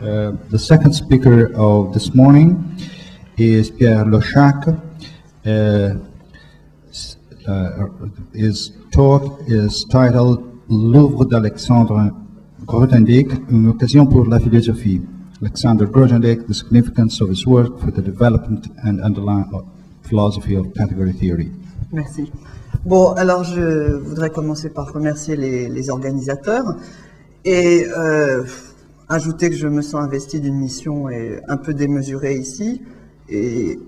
The second speaker of this morning is Pierre Lochac. His talk is titled L'œuvre d'Alexandre Grothendieck, une occasion pour la philosophie. Alexander Grothendieck, the significance of his work for the development and underlying philosophy of category theory. Merci. Bon, alors je voudrais commencer par remercier les organisateurs et ajouter que je me sens investi d'une mission et un peu démesurée ici. Et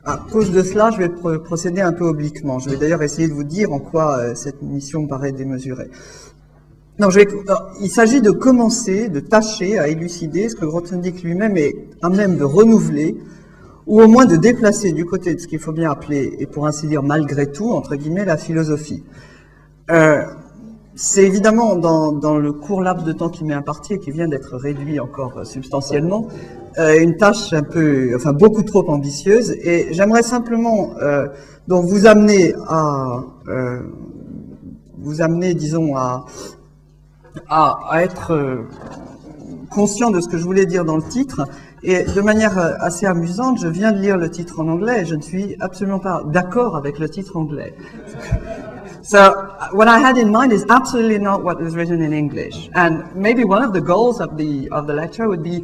à cause de cela, je vais procéder un peu obliquement. Je vais d'ailleurs essayer de vous dire en quoi cette mission me paraît démesurée. Non, il s'agit de commencer, de tâcher à élucider ce que Grothendieck lui-même est à même de renouveler, ou au moins de déplacer du côté de ce qu'il faut bien appeler, et pour ainsi dire malgré tout, entre guillemets, la philosophie. C'est évidemment dans le court laps de temps qui m'est imparti et qui vient d'être réduit encore substantiellement, une tâche beaucoup trop ambitieuse, et j'aimerais simplement donc vous amener, disons, à être conscient de ce que je voulais dire dans le titre. Et de manière assez amusante, je viens de lire le titre en anglais et je ne suis absolument pas d'accord avec le titre anglais. So, what I had in mind is absolutely not what was written in English. And maybe one of the goals of the lecture would be,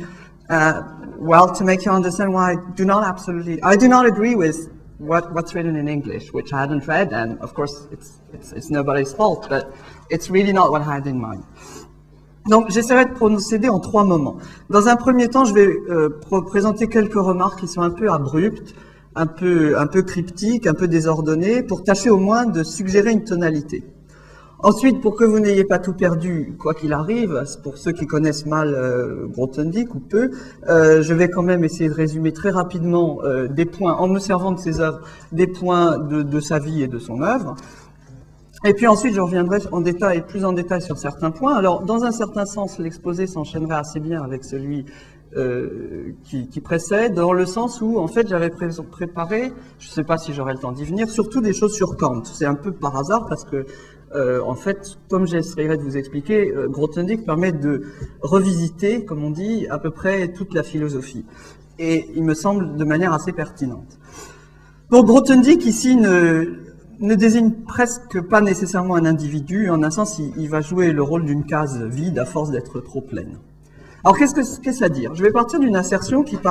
to make you understand why I do not agree with what's written in English, which I hadn't read, and of course it's nobody's fault, but it's really not what I had in mind. Donc, j'essaierai de procéder en 3 moments. Dans un premier temps, je vais présenter quelques remarques qui sont un peu abruptes, un peu cryptiques, un peu désordonnées, pour tâcher au moins de suggérer une tonalité. Ensuite, pour que vous n'ayez pas tout perdu, quoi qu'il arrive, pour ceux qui connaissent mal Grothendieck ou peu, je vais quand même essayer de résumer très rapidement des points, en me servant de ses œuvres, des points de sa vie et de son œuvre. Et puis ensuite, je reviendrai plus en détail sur certains points. Alors, dans un certain sens, l'exposé s'enchaînerait assez bien avec celui qui précède, dans le sens où, en fait, j'avais préparé, je ne sais pas si j'aurai le temps d'y venir, surtout des choses sur Kant. C'est un peu par hasard parce que, en fait, comme j'essaierai de vous expliquer, Grothendieck permet de revisiter, comme on dit, à peu près toute la philosophie. Et il me semble de manière assez pertinente. Donc, Grothendieck, ici, ne désigne presque pas nécessairement un individu. En un sens, il va jouer le rôle d'une case vide à force d'être trop pleine. Alors, qu'est-ce à dire? Je vais partir d'une assertion qui peut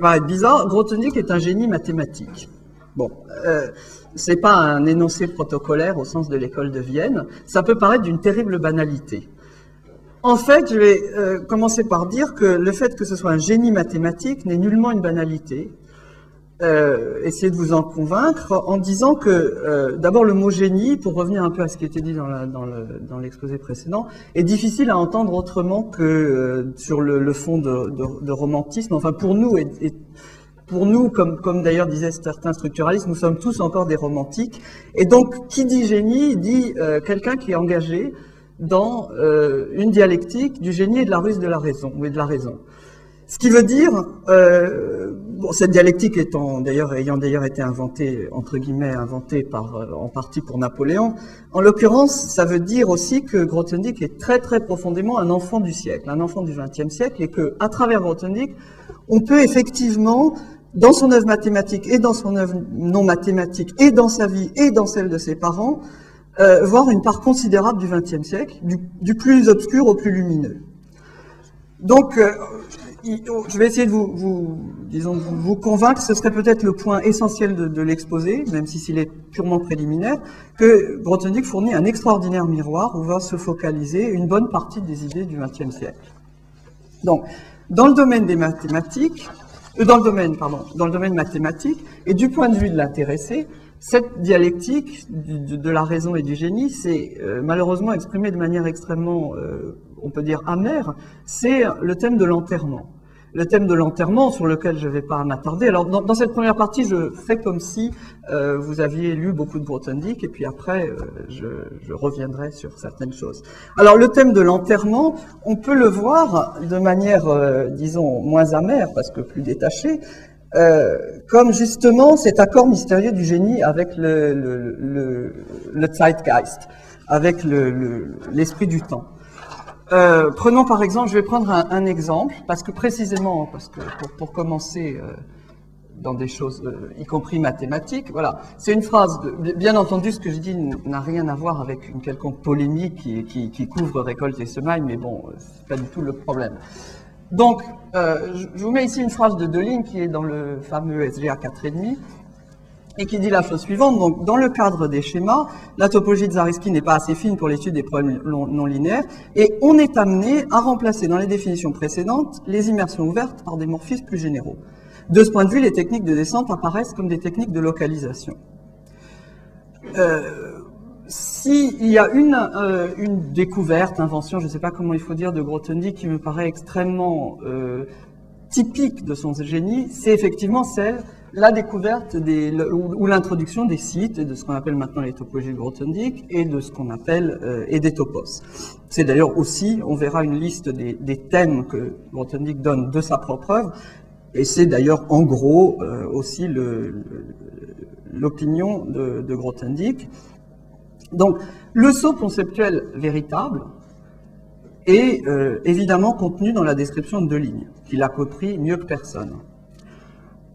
paraître bizarre. Grothendieck est un génie mathématique. Bon, c'est pas un énoncé protocolaire au sens de l'école de Vienne. Ça peut paraître d'une terrible banalité. En fait, je vais commencer par dire que le fait que ce soit un génie mathématique n'est nullement une banalité. Essayer de vous en convaincre en disant que d'abord le mot génie, pour revenir un peu à ce qui était dit dans l'exposé précédent, est difficile à entendre autrement que sur le fond de romantisme. Enfin, pour nous, comme d'ailleurs disaient certains structuralistes, nous sommes tous encore des romantiques. Et donc, qui dit génie dit quelqu'un qui est engagé dans une dialectique du génie et de la ruse de la raison, ou de la raison. Ce qui veut dire, cette dialectique ayant d'ailleurs été inventée, entre guillemets, en partie pour Napoléon, en l'occurrence, ça veut dire aussi que Grothendieck est très très profondément un enfant du siècle, un enfant du XXe siècle, et que à travers Grothendieck, on peut effectivement, dans son œuvre mathématique et dans son œuvre non mathématique, et dans sa vie et dans celle de ses parents, voir une part considérable du XXe siècle, du plus obscur au plus lumineux. Donc, je vais essayer de vous convaincre, ce serait peut-être le point essentiel de l'exposé, même si s'il est purement préliminaire, que Grothendieck fournit un extraordinaire miroir où va se focaliser une bonne partie des idées du XXe siècle. Donc, dans le domaine des mathématiques, dans le domaine mathématique, et du point de vue de l'intéressé, cette dialectique de la raison et du génie, c'est malheureusement exprimé de manière extrêmement, on peut dire, amère, c'est le thème de l'enterrement. Le thème de l'enterrement, sur lequel je ne vais pas m'attarder. Alors, dans cette première partie, je fais comme si vous aviez lu beaucoup de Grothendieck, et puis après, je reviendrai sur certaines choses. Alors, le thème de l'enterrement, on peut le voir de manière, disons, moins amère, parce que plus détachée, comme justement cet accord mystérieux du génie avec le Zeitgeist, avec l'esprit du temps. Prenons par exemple, je vais prendre un exemple, parce que pour commencer dans des choses, y compris mathématiques, voilà, c'est une phrase, bien entendu ce que je dis n'a rien à voir avec une quelconque polémique qui couvre récolte et semailles, mais bon, c'est pas du tout le problème. Donc, je vous mets ici une phrase de 2 lignes qui est dans le fameux SGA 4,5, et qui dit la chose suivante. Donc, dans le cadre des schémas, la topologie de Zariski n'est pas assez fine pour l'étude des problèmes non linéaires, et on est amené à remplacer dans les définitions précédentes les immersions ouvertes par des morphismes plus généraux. De ce point de vue, les techniques de descente apparaissent comme des techniques de localisation. S'il y a une découverte, invention, je ne sais pas comment il faut dire, de Grothendieck qui me paraît extrêmement typique de son génie, c'est effectivement la découverte ou l'introduction des sites et de ce qu'on appelle maintenant les topologies de Grothendieck et de ce qu'on appelle et des topos. C'est d'ailleurs aussi, on verra une liste des thèmes que Grothendieck donne de sa propre œuvre, et c'est d'ailleurs en gros aussi l'opinion de Grothendieck. Donc, le saut conceptuel véritable est évidemment contenu dans la description de 2 lignes, qu'il a compris mieux que personne.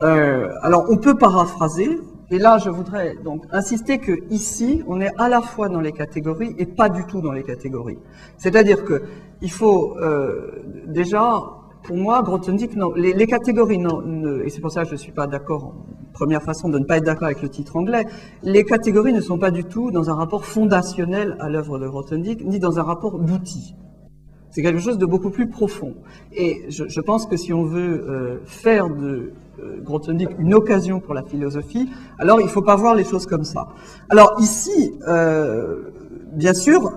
Alors, on peut paraphraser, et là, je voudrais donc insister que ici, on est à la fois dans les catégories et pas du tout dans les catégories. C'est-à-dire que il faut déjà, pour moi, Grothendieck, non, les catégories, non, et c'est pour ça que je ne suis pas d'accord, première façon de ne pas être d'accord avec le titre anglais, les catégories ne sont pas du tout dans un rapport fondationnel à l'œuvre de Grothendieck, ni dans un rapport d'outils. C'est quelque chose de beaucoup plus profond. Et je pense que si on veut faire de Grothendieck une occasion pour la philosophie, alors il ne faut pas voir les choses comme ça. Alors ici, bien sûr,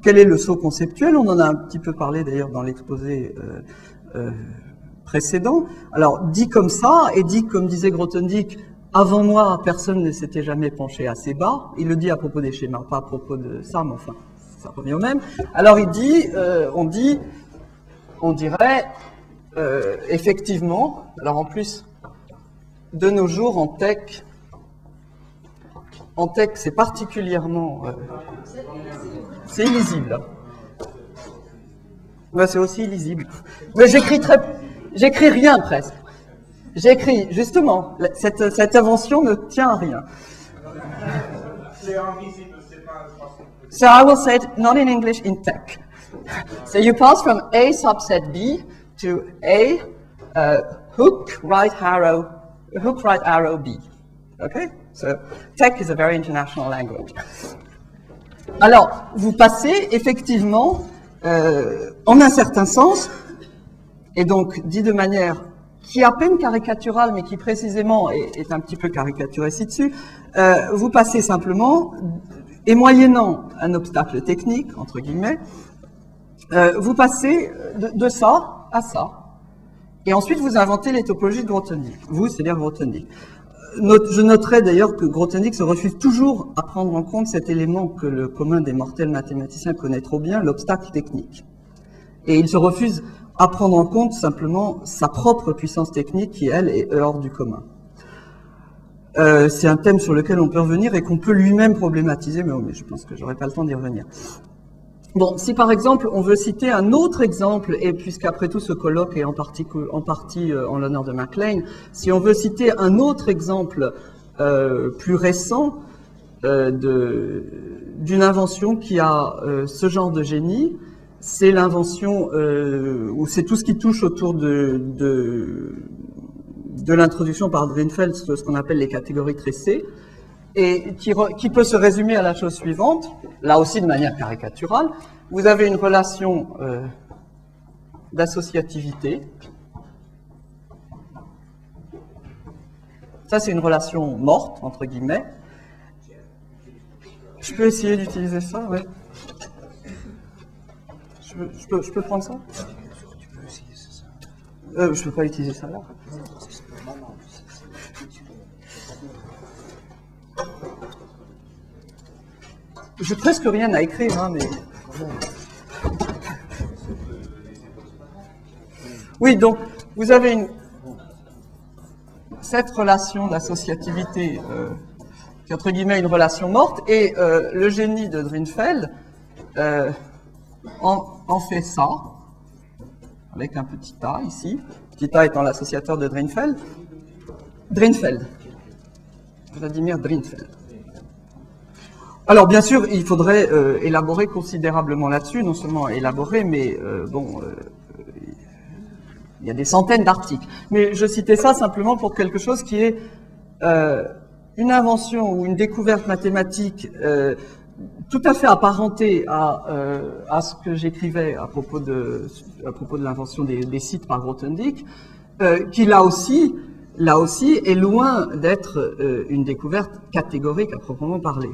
quel est le saut conceptuel? On en a un petit peu parlé d'ailleurs dans l'exposé précédent. Alors dit comme ça, et dit comme disait Grothendieck, avant moi, personne ne s'était jamais penché assez bas. Il le dit à propos des schémas, pas à propos de ça, mais enfin, ça revient au même. Alors il dit, on dirait, effectivement, alors en plus, de nos jours en tech c'est particulièrement, c'est illisible. Ben, c'est aussi illisible. Mais j'écris rien presque. J'écris, justement, cette invention ne tient à rien. C'est invisible, c'est pas... So I will say it not in English, in tech. So you pass from A subset B to A hook right arrow B. Okay? So tech is a very international language. Alors, vous passez effectivement, en un certain sens, et donc dit de manière qui est à peine caricaturale, mais qui précisément est un petit peu caricaturée ci-dessus, vous passez simplement, et moyennant un obstacle technique, entre guillemets, vous passez de ça à ça. Et ensuite, vous inventez les topologies de Grothendieck. Vous, c'est-à-dire Grothendieck. Je noterai d'ailleurs que Grothendieck se refuse toujours à prendre en compte cet élément que le commun des mortels mathématiciens connaît trop bien, l'obstacle technique. Et il se refuse à prendre en compte simplement sa propre puissance technique qui, elle, est hors du commun. C'est un thème sur lequel on peut revenir et qu'on peut lui-même problématiser, mais je pense que j'aurai pas le temps d'y revenir. Bon, si par exemple on veut citer un autre exemple, et puisqu'après tout ce colloque est en partie en l'honneur de MacLean, si on veut citer un autre exemple plus récent d'une invention qui a ce genre de génie, c'est l'invention, ou c'est tout ce qui touche autour de l'introduction par Drinfeld de ce qu'on appelle les catégories tressées, et qui peut se résumer à la chose suivante, là aussi de manière caricaturale. Vous avez une relation d'associativité. Ça, c'est une relation morte, entre guillemets. Je peux essayer d'utiliser ça, oui. Je peux prendre ça? Je peux pas utiliser ça là. J'ai presque rien à écrire, hein, mais... Oui, donc, vous avez cette relation d'associativité qui est, entre guillemets, une relation morte, et le génie de Drinfeld en fait ça, avec un petit a ici, petit a étant l'associateur de Drinfeld. Drinfeld. Vladimir Drinfeld. Alors bien sûr, il faudrait élaborer considérablement là-dessus, non seulement élaborer, mais il y a des centaines d'articles. Mais je citais ça simplement pour quelque chose qui est une invention ou une découverte mathématique tout à fait apparentée à ce que j'écrivais à propos de l'invention des sites par Grothendieck, qui là aussi est loin d'être une découverte catégorique à proprement parler.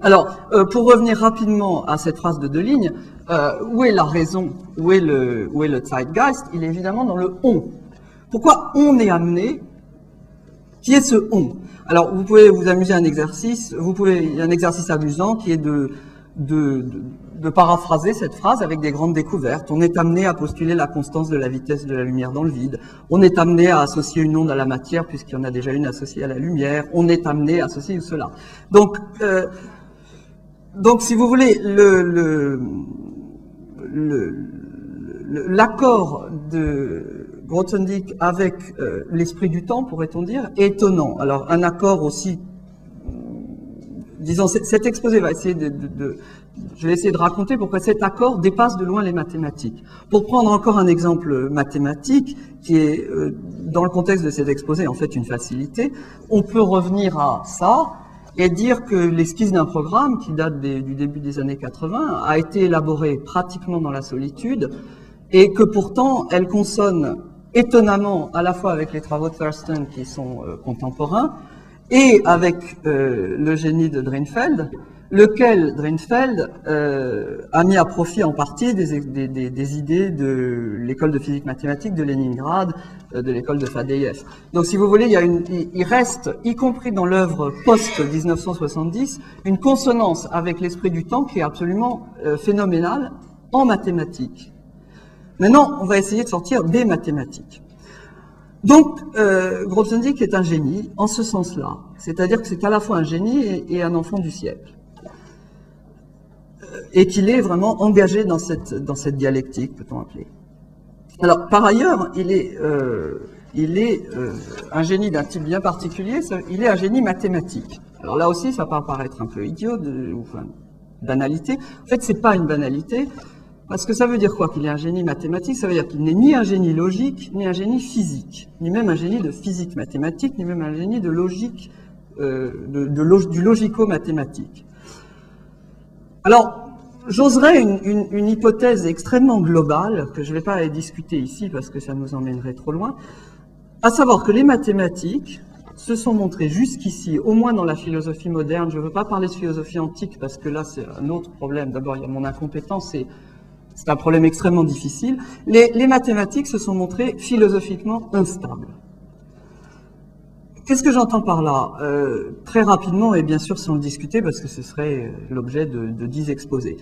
Alors, pour revenir rapidement à cette phrase de 2 lignes, où est la raison, où est le Zeitgeist? Il est évidemment dans le on. Pourquoi on est amené? Qui est ce on? Alors, vous pouvez vous amuser à un exercice, il y a un exercice amusant qui est de paraphraser cette phrase avec des grandes découvertes. On est amené à postuler la constance de la vitesse de la lumière dans le vide. On est amené à associer une onde à la matière puisqu'il y en a déjà une associée à la lumière. On est amené à associer cela. Donc, si vous voulez, l'accord de Grothendieck avec l'esprit du temps, pourrait-on dire, est étonnant. Alors, un accord aussi, disons, cet exposé va essayer je vais essayer de raconter pourquoi cet accord dépasse de loin les mathématiques. Pour prendre encore un exemple mathématique, qui est, dans le contexte de cet exposé, en fait, une facilité, on peut revenir à ça, et dire que l'esquisse d'un programme, qui date du début des années 80, a été élaborée pratiquement dans la solitude, et que pourtant, elle consonne étonnamment à la fois avec les travaux de Thurston qui sont contemporains, et avec le génie de Drinfeld, lequel Drinfeld a mis à profit en partie des idées de l'école de physique mathématique de Leningrad, de l'école de Fadeev. Donc si vous voulez, il reste, y compris dans l'œuvre post-1970, une consonance avec l'esprit du temps qui est absolument phénoménale en mathématiques. Maintenant, on va essayer de sortir des mathématiques. Donc, Grothendieck est un génie en ce sens-là, c'est-à-dire que c'est à la fois un génie et un enfant du siècle. Et qu'il est vraiment engagé dans cette dialectique, peut-on appeler. Alors, par ailleurs, il est un génie d'un type bien particulier, il est un génie mathématique. Alors là aussi, ça peut paraître un peu idiot, banalité. En fait, c'est pas une banalité, parce que ça veut dire quoi qu'il est un génie mathématique? Ça veut dire qu'il n'est ni un génie logique, ni un génie physique, ni même un génie de physique mathématique, ni même un génie de logique, du logico-mathématique. Alors, j'oserais une hypothèse extrêmement globale, que je ne vais pas aller discuter ici parce que ça nous emmènerait trop loin, à savoir que les mathématiques se sont montrées jusqu'ici, au moins dans la philosophie moderne, je ne veux pas parler de philosophie antique parce que là c'est un autre problème, d'abord il y a mon incompétence, c'est un problème extrêmement difficile, les mathématiques se sont montrées philosophiquement instables. Qu'est-ce que j'entends par là? Très rapidement, et bien sûr sans le discuter, parce que ce serait l'objet de 10 exposés.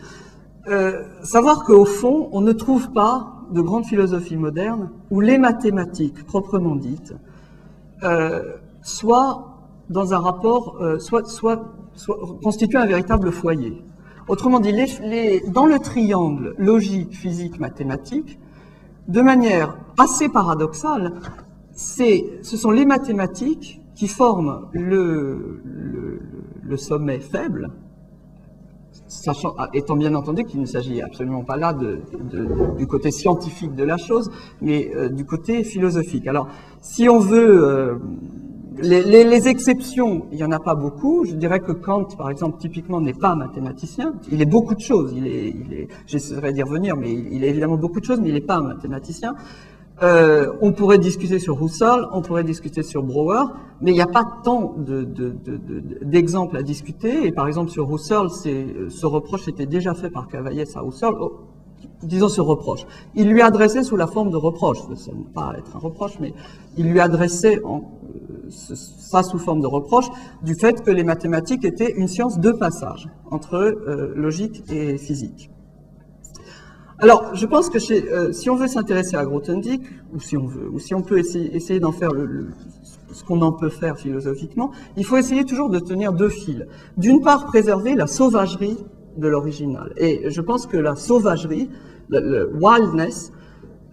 Savoir qu'au fond, on ne trouve pas de grande philosophie moderne où les mathématiques, proprement dites, soient dans un rapport, soit constituent un véritable foyer. Autrement dit, dans le triangle logique, physique, mathématique, de manière assez paradoxale, ce sont les mathématiques qui forment le sommet faible, étant bien entendu qu'il ne s'agit absolument pas là du côté scientifique de la chose, mais du côté philosophique. Alors, si on veut... les exceptions, il n'y en a pas beaucoup. Je dirais que Kant, par exemple, typiquement, n'est pas mathématicien. Il est beaucoup de choses. J'essaierai d'y revenir, mais il est évidemment beaucoup de choses, mais il n'est pas un mathématicien. On pourrait discuter sur Husserl, on pourrait discuter sur Brouwer, mais il n'y a pas tant d'exemples à discuter. Et par exemple, sur Husserl, ce reproche était déjà fait par Cavaillès à Husserl. Disons ce reproche. Il lui adressait sous la forme de reproche. Ça ne pas être un reproche, mais il lui adressait ça sous forme de reproche du fait que les mathématiques étaient une science de passage entre logique et physique. Alors, je pense que si on veut s'intéresser à Grothendieck, ou si on peut essayer d'en faire ce qu'on en peut faire philosophiquement, il faut essayer toujours de tenir 2 fils. D'une part, préserver la sauvagerie de l'original. Et je pense que la sauvagerie, le wildness,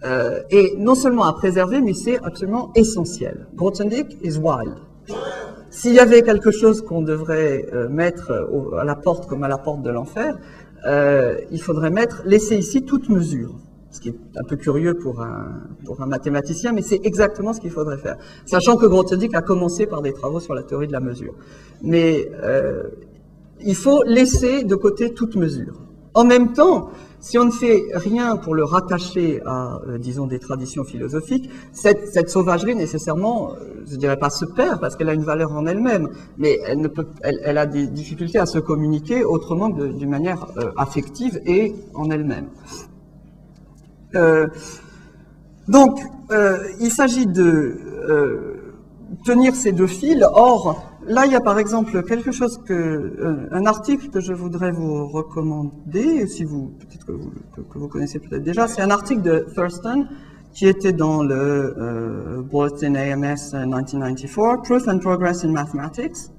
est non seulement à préserver, mais c'est absolument essentiel. Grothendieck is wild. S'il y avait quelque chose qu'on devrait mettre à la porte comme à la porte de l'enfer, il faudrait laisser ici toute mesure. Ce qui est un peu curieux pour un mathématicien, mais c'est exactement ce qu'il faudrait faire. Sachant que Grothendieck a commencé par des travaux sur la théorie de la mesure. Mais il faut laisser de côté toute mesure. En même temps, si on ne fait rien pour le rattacher à, disons, des traditions philosophiques, cette sauvagerie, nécessairement, je dirais pas se perd, parce qu'elle a une valeur en elle-même, mais elle a des difficultés à se communiquer autrement d'une manière affective et en elle-même. Donc, il s'agit de tenir ces deux fils. Or, là, il y a par exemple quelque chose un article que je voudrais vous recommander, si vous, peut-être que vous connaissez peut-être déjà. C'est un article de Thurston qui était dans le Bulletin AMS 1994, Proof and Progress in Mathematics.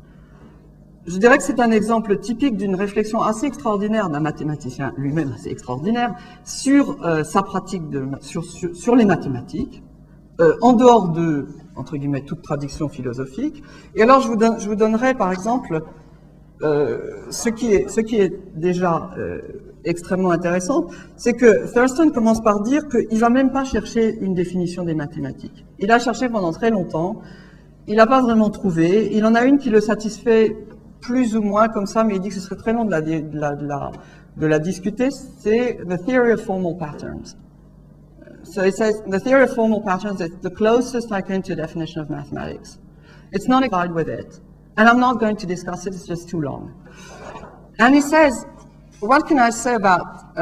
Je dirais que c'est un exemple typique d'une réflexion assez extraordinaire d'un mathématicien lui-même assez extraordinaire sur sa pratique sur les mathématiques, en dehors de, entre guillemets, toute tradition philosophique. Et alors, je vous donnerai, par exemple, ce qui est déjà extrêmement intéressant, c'est que Thurston commence par dire qu'il ne va même pas chercher une définition des mathématiques. Il a cherché pendant très longtemps, il n'a pas vraiment trouvé, il en a une qui le satisfait plus ou moins comme ça, mais il dit que ce serait très long de la discuter, c'est The Theory of Formal Patterns. So it says, the theory of formal patterns is the closest I came to a definition of mathematics. It's not applied with it. And I'm not going to discuss it, it's just too long. And he says, what can I say about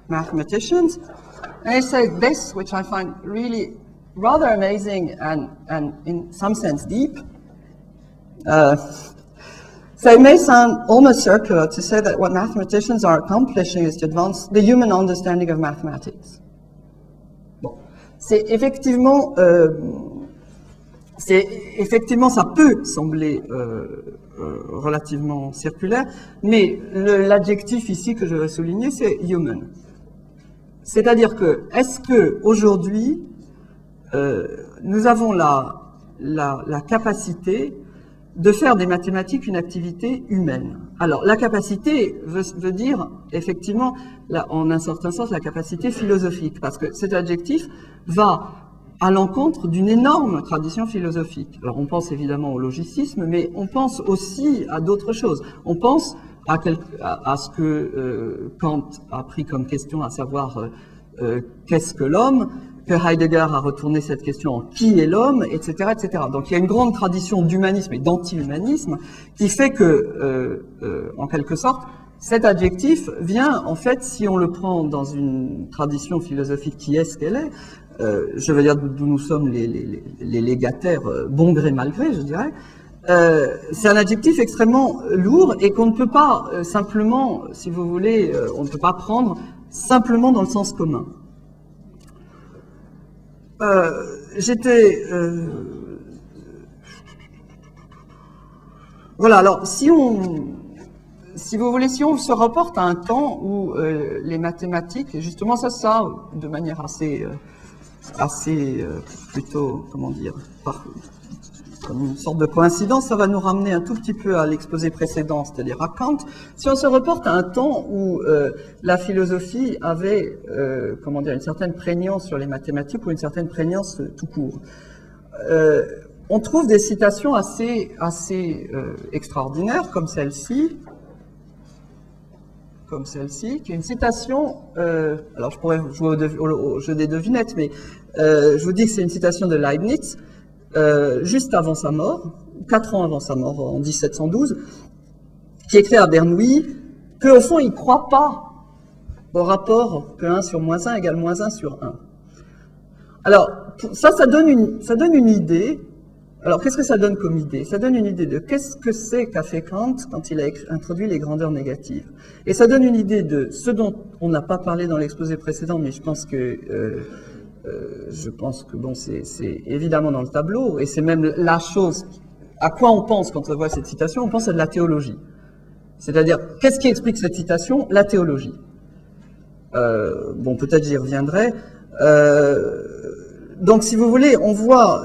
mathematicians? And he says this, which I find really rather amazing and in some sense deep. So it may sound almost circular to say that what mathematicians are accomplishing is to advance the human understanding of mathematics. Bon, c'est effectivement, ça peut sembler relativement circulaire, mais l'adjectif ici que je veux souligner, c'est human. C'est-à-dire que, est-ce que aujourd'hui, nous avons la capacité de faire des mathématiques une activité humaine. Alors, la capacité veut dire, effectivement, en un certain sens, la capacité philosophique, parce que cet adjectif va à l'encontre d'une énorme tradition philosophique. Alors, on pense évidemment au logicisme, mais on pense aussi à d'autres choses. On pense à ce que Kant a pris comme question, à savoir qu'est-ce que l'homme, que Heidegger a retourné cette question en qui est l'homme, etc., etc. Donc il y a une grande tradition d'humanisme et d'anti-humanisme qui fait que, en quelque sorte, cet adjectif vient, en fait, si on le prend dans une tradition philosophique qui est ce qu'elle est, je veux dire d'où nous sommes les légataires, bon gré mal gré, je dirais, c'est un adjectif extrêmement lourd et qu'on ne peut pas simplement, si vous voulez, on ne peut pas prendre simplement dans le sens commun. Voilà, alors si vous voulez, si on se reporte à un temps où les mathématiques, et justement ça, de manière assez plutôt, comment dire, comme une sorte de coïncidence, ça va nous ramener un tout petit peu à l'exposé précédent, c'est-à-dire à Kant. Si on se reporte à un temps où la philosophie avait, comment dire, une certaine prégnance sur les mathématiques ou une certaine prégnance tout court, on trouve des citations assez extraordinaires, comme celle-ci, qui est une citation, alors je pourrais jouer au jeu des devinettes, mais je vous dis que c'est une citation de Leibniz, juste avant sa mort, 4 ans avant sa mort, en 1712, qui écrit à Bernoulli qu'au fond, il ne croit pas au rapport que 1 sur moins 1 égale moins 1 sur 1. Alors, ça donne une idée. Alors, qu'est-ce que ça donne comme idée? Ça donne une idée de qu'est-ce que c'est qu'a fait Kant quand il a introduit les grandeurs négatives. Et ça donne une idée de ce dont on n'a pas parlé dans l'exposé précédent, mais je pense que bon, c'est évidemment dans le tableau, et c'est même la chose à quoi on pense quand on voit cette citation, on pense à de la théologie. C'est-à-dire, qu'est-ce qui explique cette citation? La théologie. Bon, peut-être j'y reviendrai. Donc, si vous voulez, on voit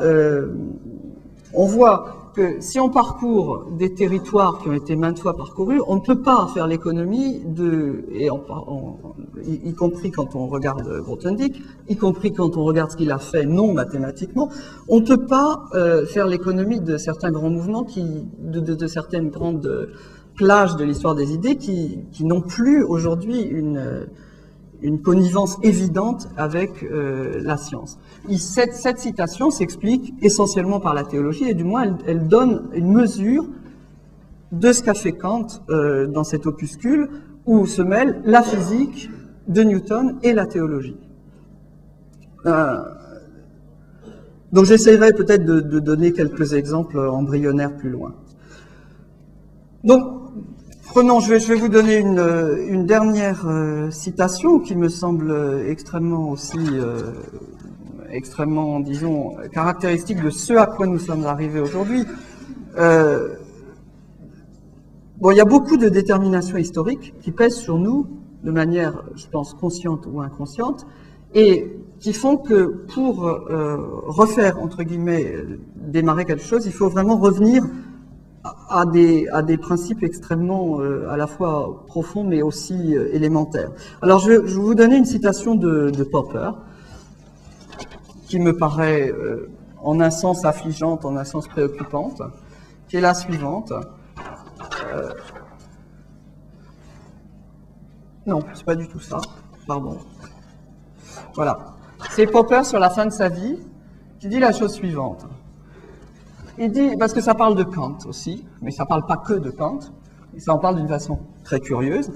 que si on parcourt des territoires qui ont été maintes fois parcourus, on ne peut pas faire l'économie y compris quand on regarde Grothendieck, y compris quand on regarde ce qu'il a fait non mathématiquement, on ne peut pas faire l'économie de certains grands mouvements, de certaines grandes plages de l'histoire des idées qui n'ont plus aujourd'hui une connivence évidente avec la science. Cette citation s'explique essentiellement par la théologie, et du moins elle donne une mesure de ce qu'a fait Kant dans cet opuscule, où se mêlent la physique de Newton et la théologie. Donc j'essaierai peut-être de donner quelques exemples embryonnaires plus loin. Donc, prenons, je vais vous donner une dernière citation qui me semble extrêmement, disons, caractéristique de ce à quoi nous sommes arrivés aujourd'hui. Bon, il y a beaucoup de déterminations historiques qui pèsent sur nous de manière, je pense, consciente ou inconsciente, et qui font que pour refaire, entre guillemets, démarrer quelque chose, il faut vraiment revenir à des principes extrêmement à la fois profonds mais aussi élémentaires. Alors je vais vous donner une citation de Popper qui me paraît en un sens affligeante, en un sens préoccupante, qui est la suivante. Non, c'est pas du tout ça, pardon. Voilà. C'est Popper sur la fin de sa vie qui dit la chose suivante. Il dit, parce que ça parle de Kant aussi, mais ça parle pas que de Kant, et ça en parle d'une façon très curieuse.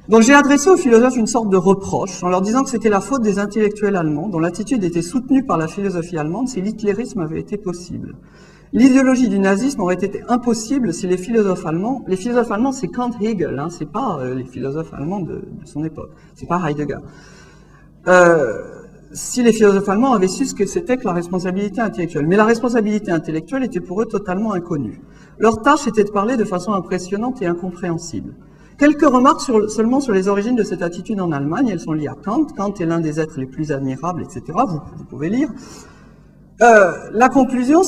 Donc j'ai adressé aux philosophes une sorte de reproche en leur disant que c'était la faute des intellectuels allemands dont l'attitude était soutenue par la philosophie allemande si l'hitlérisme avait été possible. L'idéologie du nazisme aurait été impossible si les philosophes allemands c'est Kant, Hegel, hein, c'est pas les philosophes allemands de son époque, c'est pas Heidegger. Si les philosophes allemands avaient su ce que c'était que la responsabilité intellectuelle. Mais la responsabilité intellectuelle était pour eux totalement inconnue. Leur tâche était de parler de façon impressionnante et incompréhensible. Quelques remarques seulement sur les origines de cette attitude en Allemagne, elles sont liées à Kant. Kant est l'un des êtres les plus admirables, etc. Vous pouvez lire. La conclusion,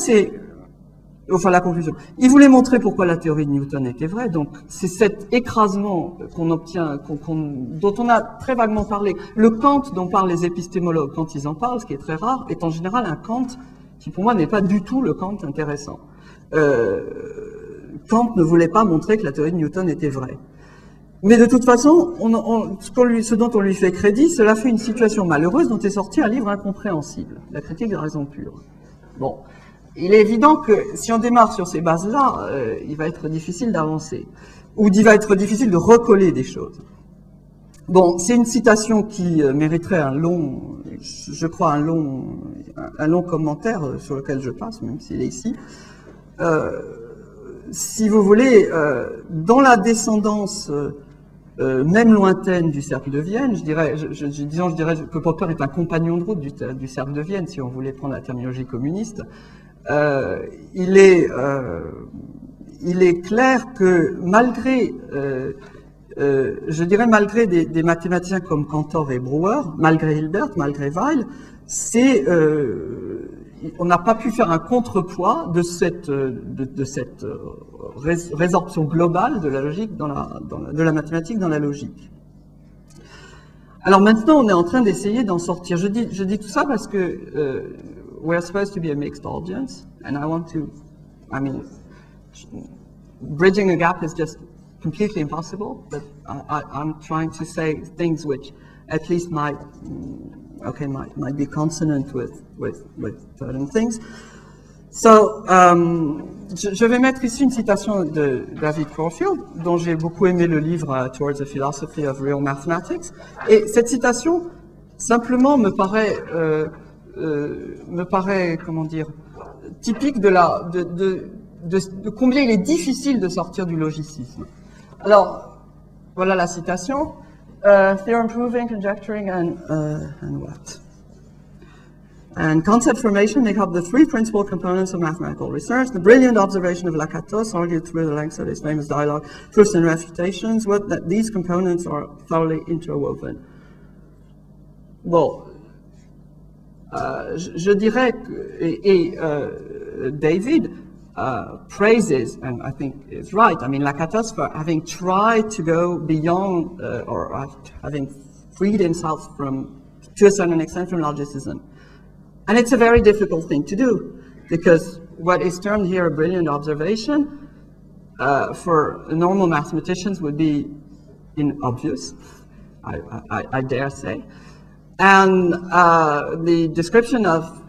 il voulait montrer pourquoi la théorie de Newton était vraie, donc c'est cet écrasement qu'on obtient, dont on a très vaguement parlé. Le Kant dont parlent les épistémologues quand ils en parlent, ce qui est très rare, est en général un Kant qui pour moi n'est pas du tout le Kant intéressant. Kant ne voulait pas montrer que la théorie de Newton était vraie. Mais de toute façon, ce dont on lui fait crédit, cela fait une situation malheureuse dont est sorti un livre incompréhensible, La critique de la raison pure. Bon. Il est évident que si on démarre sur ces bases-là, il va être difficile d'avancer, ou il va être difficile de recoller des choses. Bon, c'est une citation qui mériterait un long commentaire sur lequel je passe, même s'il est ici. Si vous voulez, dans la descendance même lointaine du cercle de Vienne, je dirais que Popper est un compagnon de route du cercle de Vienne, si on voulait prendre la terminologie communiste. Il est clair que malgré des mathématiciens comme Cantor et Brouwer, malgré Hilbert, malgré Weil, on n'a pas pu faire un contrepoids de cette résorption globale de la logique de la mathématique dans la logique. Alors maintenant, on est en train d'essayer d'en sortir. Je dis tout ça parce que we're supposed to be a mixed audience, and bridging a gap is just completely impossible, but I'm trying to say things which at least might be consonant with certain things. So, je vais mettre ici une citation de David Corfield, dont j'ai beaucoup aimé le livre Towards the Philosophy of Real Mathematics. Et cette citation, simplement, me paraît, comment dire, typique de combien il est difficile de sortir du logicisme. Alors, voilà la citation. Theorem proving, conjecturing, and what? And concept formation make up the three principal components of mathematical research. The brilliant observation of Lakatos, argued through the length of his famous dialogue, Proofs and Refutations, was that these components are thoroughly interwoven. Bon, je dirais que, David praises, and I think is right, I mean, Lakatos for having tried to go beyond, or having freed himself from, to a certain extent, from logicism. And it's a very difficult thing to do, because what is termed here a brilliant observation, for normal mathematicians would be obvious, I dare say. And the description of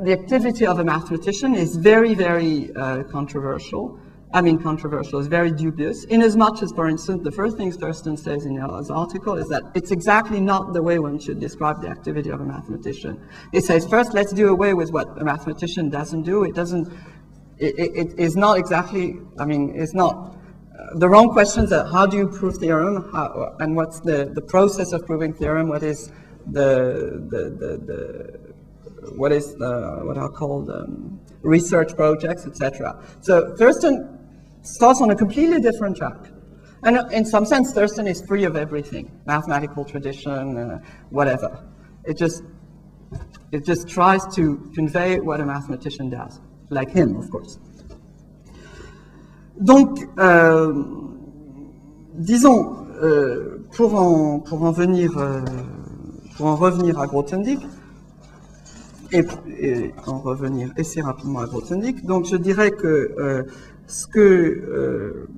the activity of a mathematician is very, very controversial. I mean, controversial is very dubious, in as much as, for instance, the first thing Thurston says in his article is that it's exactly not the way one should describe the activity of a mathematician. He says, first, let's do away with what a mathematician doesn't do. It is not exactly, I mean, it's not, the wrong questions are how do you prove theorem, and what's the process of proving theorem, what is what are called research projects, etc. So Thurston starts on a completely different track. And in some sense, Thurston is free of everything, mathematical tradition, whatever. It just tries to convey what a mathematician does, like him, of course. Donc, disons, pour en revenir à Grothendieck, et en revenir assez rapidement à Grothendieck, donc je dirais que ce que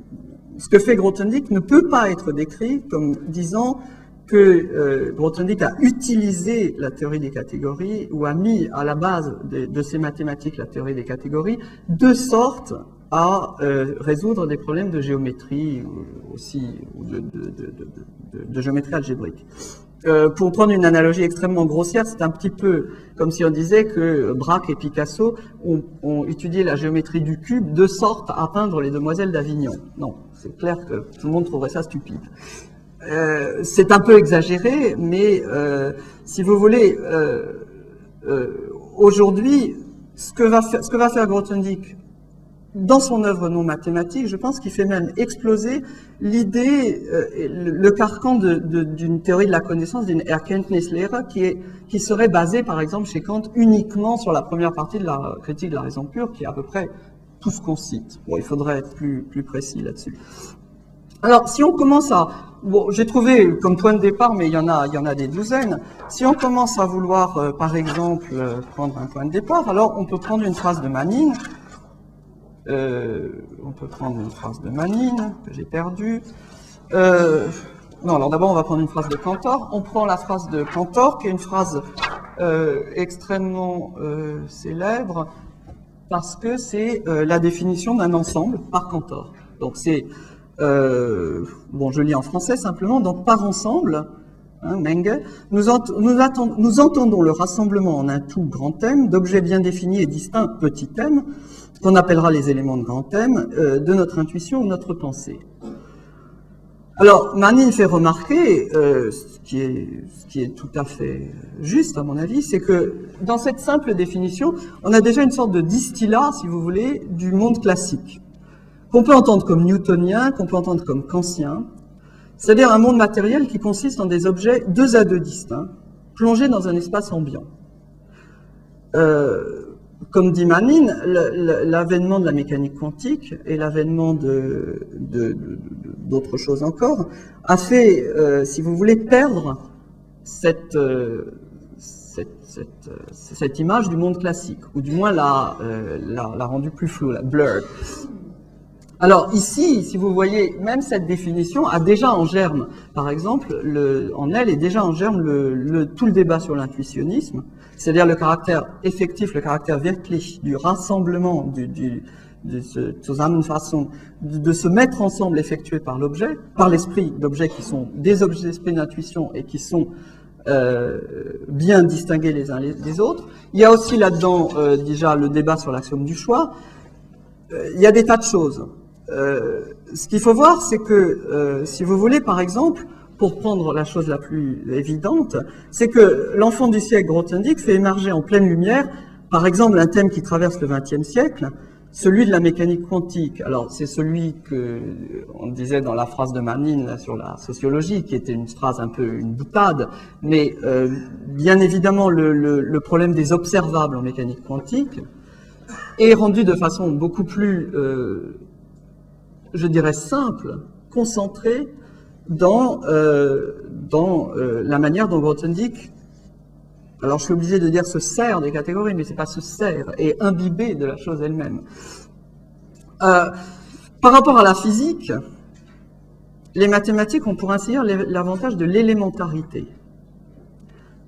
fait Grothendieck ne peut pas être décrit comme disant que Grothendieck a utilisé la théorie des catégories ou a mis à la base de ses mathématiques la théorie des catégories de sorte à résoudre des problèmes de géométrie aussi, ou de géométrie algébrique. Pour prendre une analogie extrêmement grossière, c'est un petit peu comme si on disait que Braque et Picasso ont étudié la géométrie du cube de sorte à peindre les demoiselles d'Avignon. Non, c'est clair que tout le monde trouverait ça stupide. C'est un peu exagéré, mais si vous voulez, aujourd'hui, ce que va faire Grothendieck dans son œuvre non mathématique, je pense qu'il fait même exploser l'idée, le carcan d'une théorie de la connaissance, d'une Erkenntnislehre, qui serait basée, par exemple, chez Kant, uniquement sur la première partie de la critique de la raison pure, qui est à peu près tout ce qu'on cite. Bon, il faudrait être plus précis là-dessus. Alors, si on commence à... Bon, j'ai trouvé comme point de départ, mais il y en a des douzaines. Si on commence à vouloir, par exemple, prendre un point de départ, alors on peut prendre une phrase de Manin. On peut prendre une phrase de Manin, que j'ai perdue. Non, alors d'abord, on va prendre une phrase de Cantor. On prend la phrase de Cantor, qui est une phrase extrêmement célèbre, parce que c'est la définition d'un ensemble par Cantor. Donc c'est... bon, je lis en français simplement. Donc, par ensemble, Menge, nous entendons le rassemblement en un tout grand thème d'objets bien définis et distincts petits thèmes, qu'on appellera les éléments de grand thème, de notre intuition ou de notre pensée. Alors, Manin fait remarquer, ce qui est tout à fait juste à mon avis, c'est que dans cette simple définition, on a déjà une sorte de distillat, si vous voulez, du monde classique, qu'on peut entendre comme newtonien, qu'on peut entendre comme kantien, c'est-à-dire un monde matériel qui consiste en des objets deux à deux distincts, plongés dans un espace ambiant. Comme dit Manin, l'avènement de la mécanique quantique et l'avènement d'autres choses encore a fait, si vous voulez, perdre cette image du monde classique, ou du moins l'a rendue plus floue, la blurred. Alors ici, si vous voyez, même cette définition a déjà en germe, par exemple, en elle est déjà en germe tout le débat sur l'intuitionnisme, c'est-à-dire le caractère effectif, le caractère wirklich du rassemblement, de se mettre ensemble effectué par l'objet, par l'esprit d'objets qui sont des objets d'esprit d'intuition et qui sont bien distingués les uns des autres. Il y a aussi là-dedans déjà le débat sur l'axiome du choix. Il y a des tas de choses. Ce qu'il faut voir, c'est que, si vous voulez, par exemple, pour prendre la chose la plus évidente, c'est que l'enfant du siècle Grothendieck fait émerger en pleine lumière, par exemple, un thème qui traverse le XXe siècle, celui de la mécanique quantique. Alors, c'est celui que on disait dans la phrase de Manin là, sur la sociologie, qui était une phrase un peu une boutade, mais bien évidemment, le problème des observables en mécanique quantique est rendu de façon beaucoup plus, je dirais, simple, concentrée dans la manière dont Grothendieck, alors je suis obligé de dire se sert des catégories, mais c'est pas se sert, et imbibé de la chose elle-même. Par rapport à la physique, les mathématiques ont pour ainsi dire l'avantage de l'élémentarité.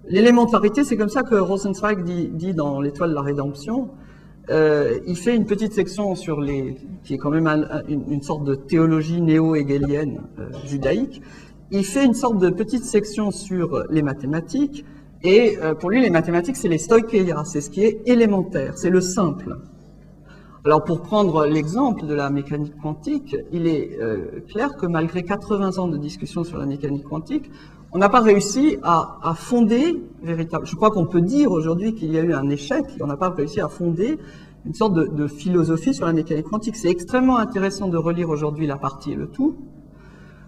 L'élémentarité, c'est comme ça que Rosenzweig dit dans l'Étoile de la Rédemption, il fait une petite section sur qui est quand même une sorte de théologie néo-hégélienne judaïque. Il fait une sorte de petite section sur les mathématiques, et pour lui, les mathématiques, c'est les stoicheia, c'est ce qui est élémentaire, c'est le simple. Alors, pour prendre l'exemple de la mécanique quantique, il est clair que malgré 80 ans de discussion sur la mécanique quantique, on n'a pas réussi à fonder véritablement. Je crois qu'on peut dire aujourd'hui qu'il y a eu un échec, on n'a pas réussi à fonder une sorte de philosophie sur la mécanique quantique. C'est extrêmement intéressant de relire aujourd'hui la partie et le tout.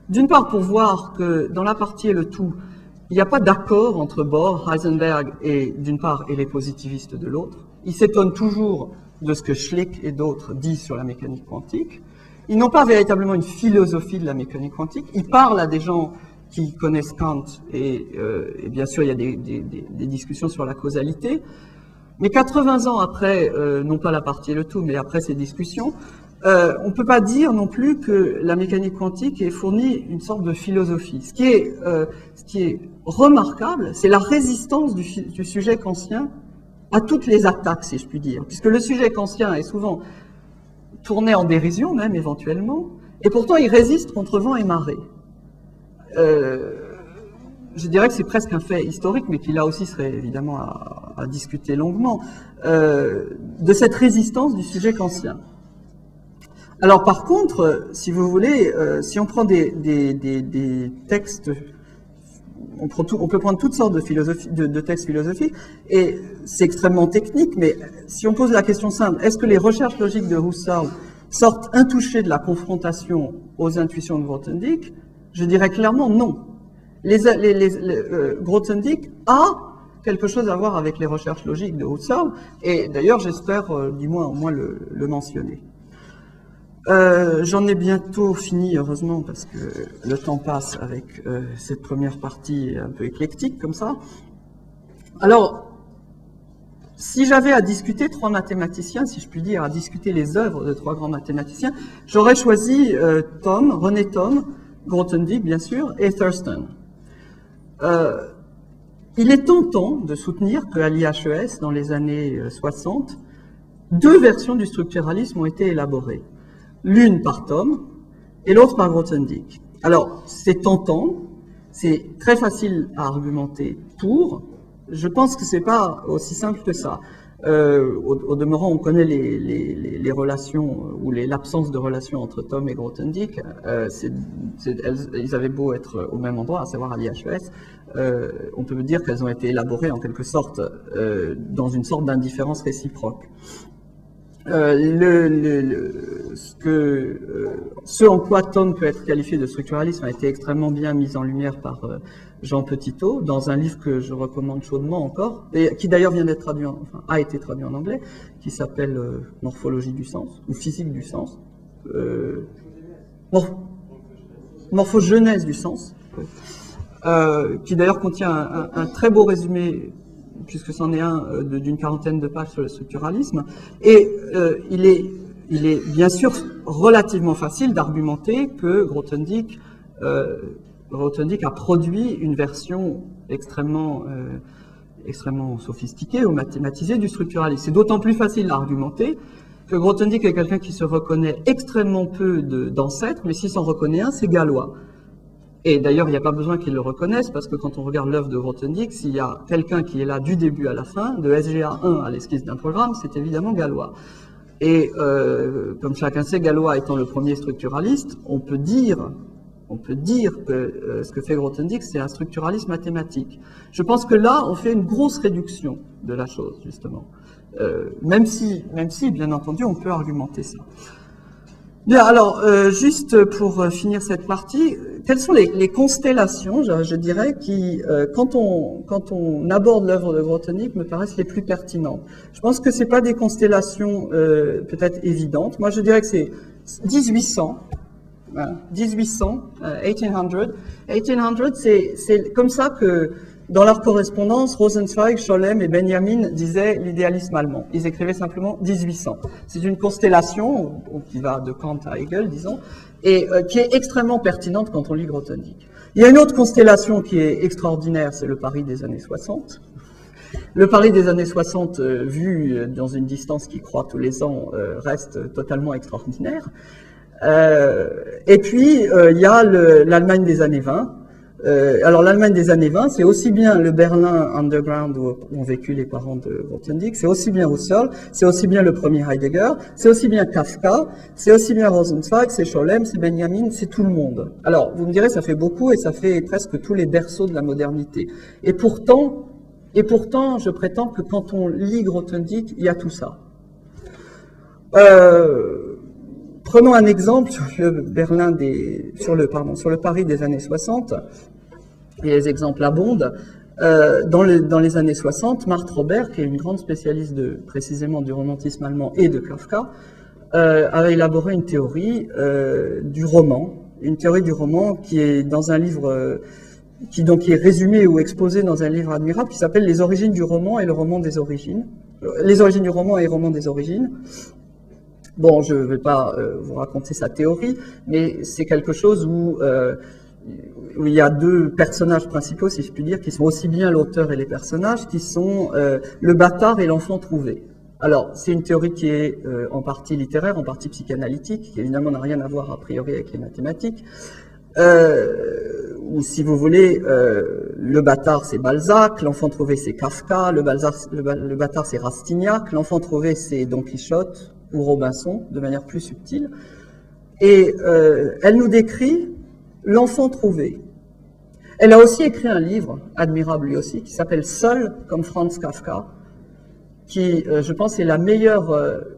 D'une part, pour voir que dans la partie et le tout, il n'y a pas d'accord entre Bohr, Heisenberg d'une part et les positivistes de l'autre. Ils s'étonnent toujours de ce que Schlick et d'autres disent sur la mécanique quantique. Ils n'ont pas véritablement une philosophie de la mécanique quantique. Ils parlent à des gens qui connaissent Kant et bien sûr il y a des discussions sur la causalité. Mais 80 ans après, non pas la partie et le tout, mais après ces discussions, on ne peut pas dire non plus que la mécanique quantique ait fourni une sorte de philosophie. Ce qui est remarquable, c'est la résistance du sujet kantien à toutes les attaques, si je puis dire, puisque le sujet kantien est souvent tourné en dérision, même éventuellement, et pourtant il résiste contre vent et marée. Je dirais que c'est presque un fait historique, mais qui là aussi serait évidemment à discuter longuement, de cette résistance du sujet kantien. Alors par contre, si vous voulez, si on prend des textes, on peut prendre toutes sortes de textes philosophiques, et c'est extrêmement technique, mais si on pose la question simple, est-ce que les recherches logiques de Husserl sortent intouchées de la confrontation aux intuitions de Grothendieck? Je dirais clairement non. Grothendieck a quelque chose à voir avec les recherches logiques de Husserl, et d'ailleurs j'espère du moins au moins le mentionner. J'en ai bientôt fini, heureusement, parce que le temps passe avec cette première partie un peu éclectique comme ça. Alors, si j'avais à discuter trois mathématiciens, si je puis dire, à discuter les œuvres de trois grands mathématiciens, j'aurais choisi René Thom, Grothendieck bien sûr, et Thurston. Il est tentant de soutenir qu'à l'IHES, dans les années 60, deux versions du structuralisme ont été élaborées. L'une par Thom et l'autre par Grothendieck. Alors, c'est tentant, c'est très facile à argumenter pour. Je pense que c'est pas aussi simple que ça. Au demeurant, on connaît les relations ou l'absence de relations entre Thom et Grothendieck. Ils avaient beau être au même endroit, à savoir à l'IHES. On peut dire qu'elles ont été élaborées en quelque sorte dans une sorte d'indifférence réciproque. Ce en quoi Thom peut être qualifié de structuralisme a été extrêmement bien mis en lumière par Jean Petitot dans un livre que je recommande chaudement encore, et qui d'ailleurs vient d'être traduit, a été traduit en anglais, qui s'appelle Morphologie du sens, ou Physique du sens. Morphogenèse du sens, qui d'ailleurs contient un très beau résumé, puisque c'en est un d'une quarantaine de pages sur le structuralisme, et il est bien sûr relativement facile d'argumenter que Grothendieck a produit une version extrêmement sophistiquée ou mathématisée du structuralisme. C'est d'autant plus facile à argumenter que Grothendieck est quelqu'un qui se reconnaît extrêmement peu d'ancêtres, mais s'il s'en reconnaît un, c'est Galois. Et d'ailleurs, il n'y a pas besoin qu'ils le reconnaissent, parce que quand on regarde l'œuvre de Grothendieck, s'il y a quelqu'un qui est là du début à la fin, de SGA 1 à l'esquisse d'un programme, c'est évidemment Galois. Et comme chacun sait, Galois étant le premier structuraliste, on peut on peut dire que ce que fait Grothendieck, c'est un structuralisme mathématique. Je pense que là, on fait une grosse réduction de la chose, justement. Même si, bien entendu, on peut argumenter ça. Bien, alors, juste pour finir cette partie, quelles sont les constellations, je dirais, qui, quand on aborde l'œuvre de Grothendieck, me paraissent les plus pertinentes. Je pense que c'est pas des constellations peut-être évidentes. Moi, je dirais que c'est 1800. Voilà, 1800, 1800. 1800, c'est comme ça que, dans leur correspondance, Rosenzweig, Scholem et Benjamin disaient l'idéalisme allemand. Ils écrivaient simplement 1800. C'est une constellation qui va de Kant à Hegel, disons, et qui est extrêmement pertinente quand on lit Grothendieck. Il y a une autre constellation qui est extraordinaire, c'est le Paris des années 60. Le Paris des années 60, vu dans une distance qui croît tous les ans, reste totalement extraordinaire. Et puis, il y a l'Allemagne des années 20. Alors, l'Allemagne des années 20, c'est aussi bien le Berlin underground où ont vécu les parents de Grothendieck, c'est aussi bien Husserl, c'est aussi bien le premier Heidegger, c'est aussi bien Kafka, c'est aussi bien Rosenzweig, c'est Scholem, c'est Benjamin, c'est tout le monde. Alors, vous me direz, ça fait beaucoup et ça fait presque tous les berceaux de la modernité. Et pourtant, je prétends que quand on lit Grothendieck, il y a tout ça. Prenons un exemple sur le Paris des années 60, et les exemples abondent. Dans les années 60, Marthe Robert, qui est une grande spécialiste précisément du romantisme allemand et de Kafka, avait élaboré une théorie du roman, qui est dans un livre qui est résumé ou exposé dans un livre admirable qui s'appelle Les origines du roman et le roman des origines. Les origines du roman et le roman des origines. Bon, je ne vais pas vous raconter sa théorie, mais c'est quelque chose où il y a deux personnages principaux, si je puis dire, qui sont aussi bien l'auteur et les personnages, qui sont le bâtard et l'enfant trouvé. Alors, c'est une théorie qui est en partie littéraire, en partie psychanalytique, qui évidemment n'a rien à voir a priori avec les mathématiques. Ou si vous voulez, le bâtard c'est Balzac, l'enfant trouvé c'est Kafka, le bâtard c'est Rastignac, l'enfant trouvé c'est Don Quichotte ou Robinson, de manière plus subtile. Et elle nous décrit l'enfant trouvé. Elle a aussi écrit un livre, admirable lui aussi, qui s'appelle Seul comme Franz Kafka, qui, je pense, est la meilleure,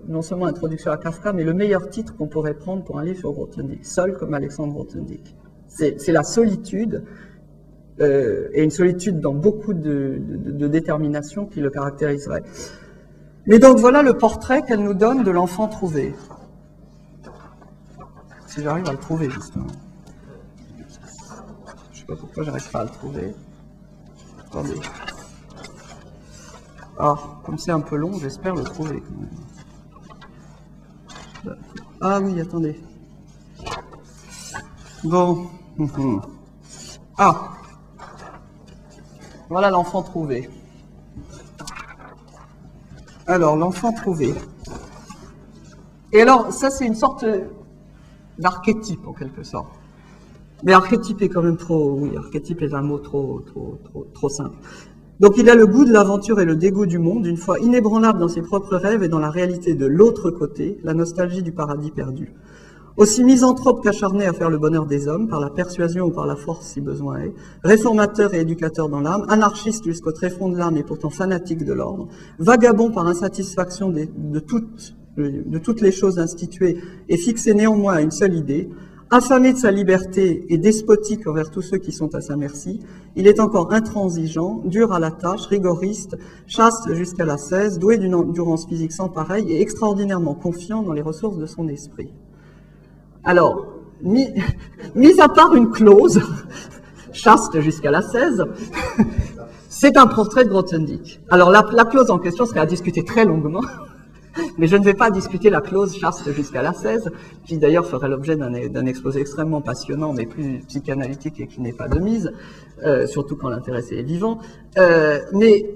non seulement introduction à Kafka, mais le meilleur titre qu'on pourrait prendre pour un livre sur Grothendieck. Seul comme Alexandre Grothendieck. C'est la solitude, et une solitude dans beaucoup de détermination qui le caractériserait. Mais donc voilà le portrait qu'elle nous donne de l'enfant trouvé. Si j'arrive à le trouver, justement. Je ne sais pas pourquoi j'arrive pas à le trouver. Attendez. Ah, comme c'est un peu long, j'espère le trouver quand même. Ah oui, attendez. Bon. Ah. Voilà l'enfant trouvé. Alors, l'enfant trouvé. Et alors, ça, c'est une sorte d'archétype, en quelque sorte. Mais archétype est quand même archétype est un mot trop simple. Donc, il a le goût de l'aventure et le dégoût du monde, une fois inébranlable dans ses propres rêves et dans la réalité de l'autre côté, la nostalgie du paradis perdu. Aussi misanthrope qu'acharné à faire le bonheur des hommes, par la persuasion ou par la force si besoin est, réformateur et éducateur dans l'âme, anarchiste jusqu'au tréfonds de l'âme et pourtant fanatique de l'ordre, vagabond par insatisfaction de toutes les choses instituées et fixé néanmoins à une seule idée, affamé de sa liberté et despotique envers tous ceux qui sont à sa merci, il est encore intransigeant, dur à la tâche, rigoriste, chaste jusqu'à la cesse, doué d'une endurance physique sans pareille et extraordinairement confiant dans les ressources de son esprit. Alors, mis à part une clause, chaste jusqu'à la 16, c'est un portrait de Grothendieck. Alors, la clause en question serait à discuter très longuement, mais je ne vais pas discuter la clause chaste jusqu'à la 16, qui d'ailleurs ferait l'objet d'un exposé extrêmement passionnant, mais plus psychanalytique et qui n'est pas de mise, surtout quand l'intéressé est vivant. Mais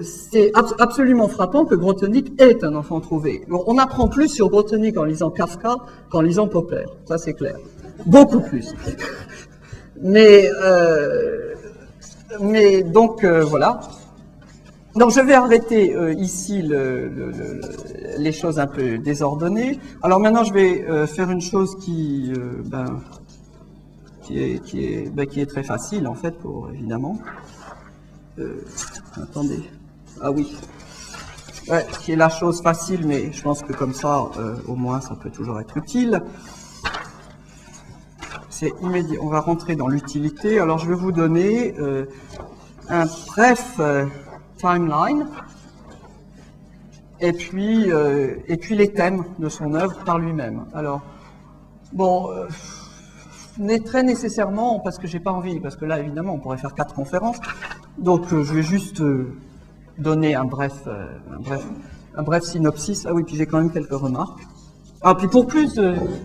c'est absolument frappant que Grothendieck est un enfant trouvé. On apprend plus sur Grothendieck en lisant Kafka qu'en lisant Popper, ça c'est clair. Beaucoup plus. Mais donc voilà. Donc je vais arrêter ici les choses un peu désordonnées. Alors maintenant je vais faire une chose qui, qui est très facile en fait pour évidemment. Attendez, ah oui, ouais, qui est la chose facile, mais je pense que comme ça, au moins, ça peut toujours être utile. C'est immédiat. On va rentrer dans l'utilité. Alors, je vais vous donner un bref timeline. Et puis les thèmes de son œuvre par lui-même. Alors, bon, très nécessairement, parce que j'ai pas envie, parce que là, évidemment, on pourrait faire 4 conférences, donc je vais juste donner un bref synopsis. Ah oui, puis j'ai quand même quelques remarques. Ah, puis pour plus,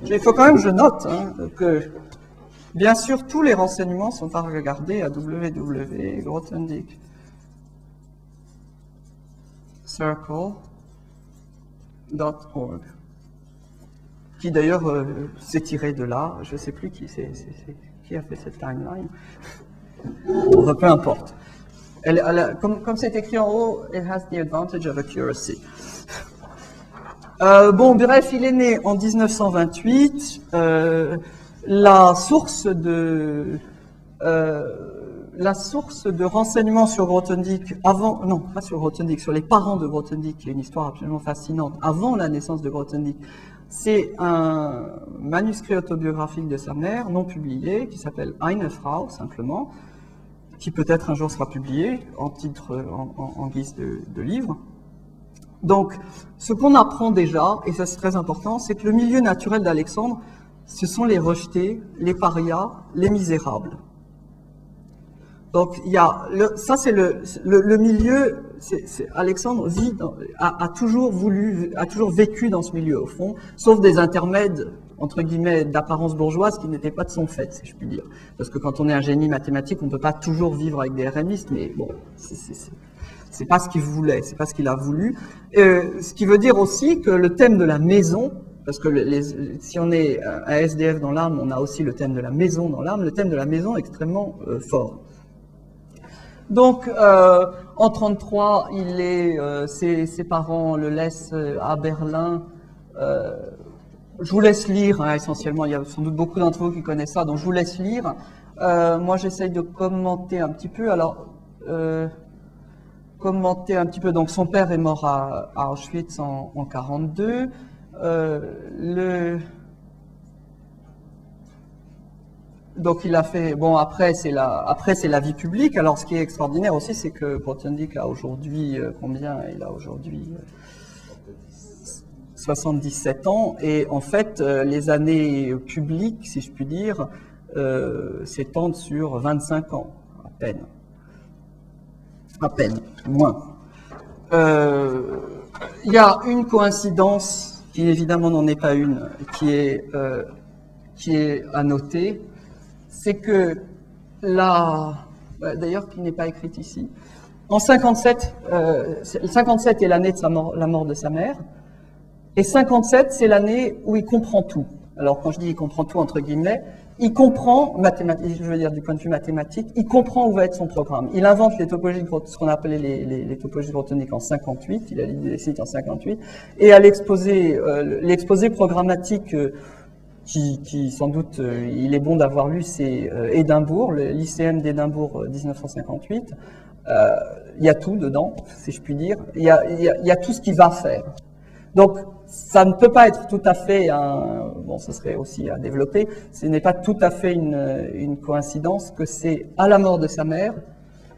il faut quand même que je note que, bien sûr, tous les renseignements sont à regarder à www.grothendieck Circle.org, qui d'ailleurs s'est tiré de là. Je ne sais plus qui a fait cette timeline. Enfin, peu importe. Comme c'est écrit en haut, it has the advantage of accuracy. Bon, bref, il est né en 1928. La source de renseignements sur Grothendieck pas sur Grothendieck, sur les parents de Grothendieck, qui est une histoire absolument fascinante, avant la naissance de Grothendieck, c'est un manuscrit autobiographique de sa mère, non publié, qui s'appelle Eine Frau, simplement, qui peut-être un jour sera publié en titre, en guise de livre. Donc, ce qu'on apprend déjà, et ça c'est très important, c'est que le milieu naturel d'Alexandre, ce sont les rejetés, les parias, les misérables. Donc, ça c'est le milieu, Alexandre a toujours vécu dans ce milieu, au fond, sauf des intermèdes, entre guillemets, d'apparence bourgeoise qui n'étaient pas de son fait, si je puis dire. Parce que quand on est un génie mathématique, on ne peut pas toujours vivre avec des RMistes, mais bon, c'est pas ce qu'il voulait, c'est pas ce qu'il a voulu. Ce qui veut dire aussi que le thème de la maison, parce que si on est un SDF dans l'âme, on a aussi le thème de la maison dans l'âme, le thème de la maison est extrêmement fort. Donc, en 1933, ses parents le laissent à Berlin. Je vous laisse lire, hein, essentiellement, il y a sans doute beaucoup d'entre vous qui connaissent ça, donc je vous laisse lire. Moi, j'essaye de commenter un petit peu. Alors, donc son père est mort à Auschwitz en 1942. Donc il a fait, bon après c'est la vie publique. Alors ce qui est extraordinaire aussi, c'est que Grothendieck a aujourd'hui combien? Il a aujourd'hui 77 ans, et en fait les années publiques, si je puis dire, s'étendent sur 25 ans, à peine, moins. Il y a une coïncidence qui évidemment n'en est pas une, qui est à noter. C'est que d'ailleurs qui n'est pas écrite ici, en 57, 57 est l'année de la mort de sa mère, et 57 c'est l'année où il comprend tout. Alors quand je dis il comprend tout entre guillemets, il comprend, je veux dire du point de vue mathématique, il comprend où va être son programme. Il invente les topologies, ce qu'on appelait les topologies de Grothendieck en 58, il a lu des sites en 58, et à l'exposé programmatique qui sans doute, il est bon d'avoir lu, c'est Édimbourg, le lycéen d'Édimbourg 1958. Il y a tout dedans, si je puis dire. Il y a tout ce qu'il va faire. Donc, ça ne peut pas être tout à fait bon, ce serait aussi à développer, ce n'est pas tout à fait une coïncidence que c'est à la mort de sa mère,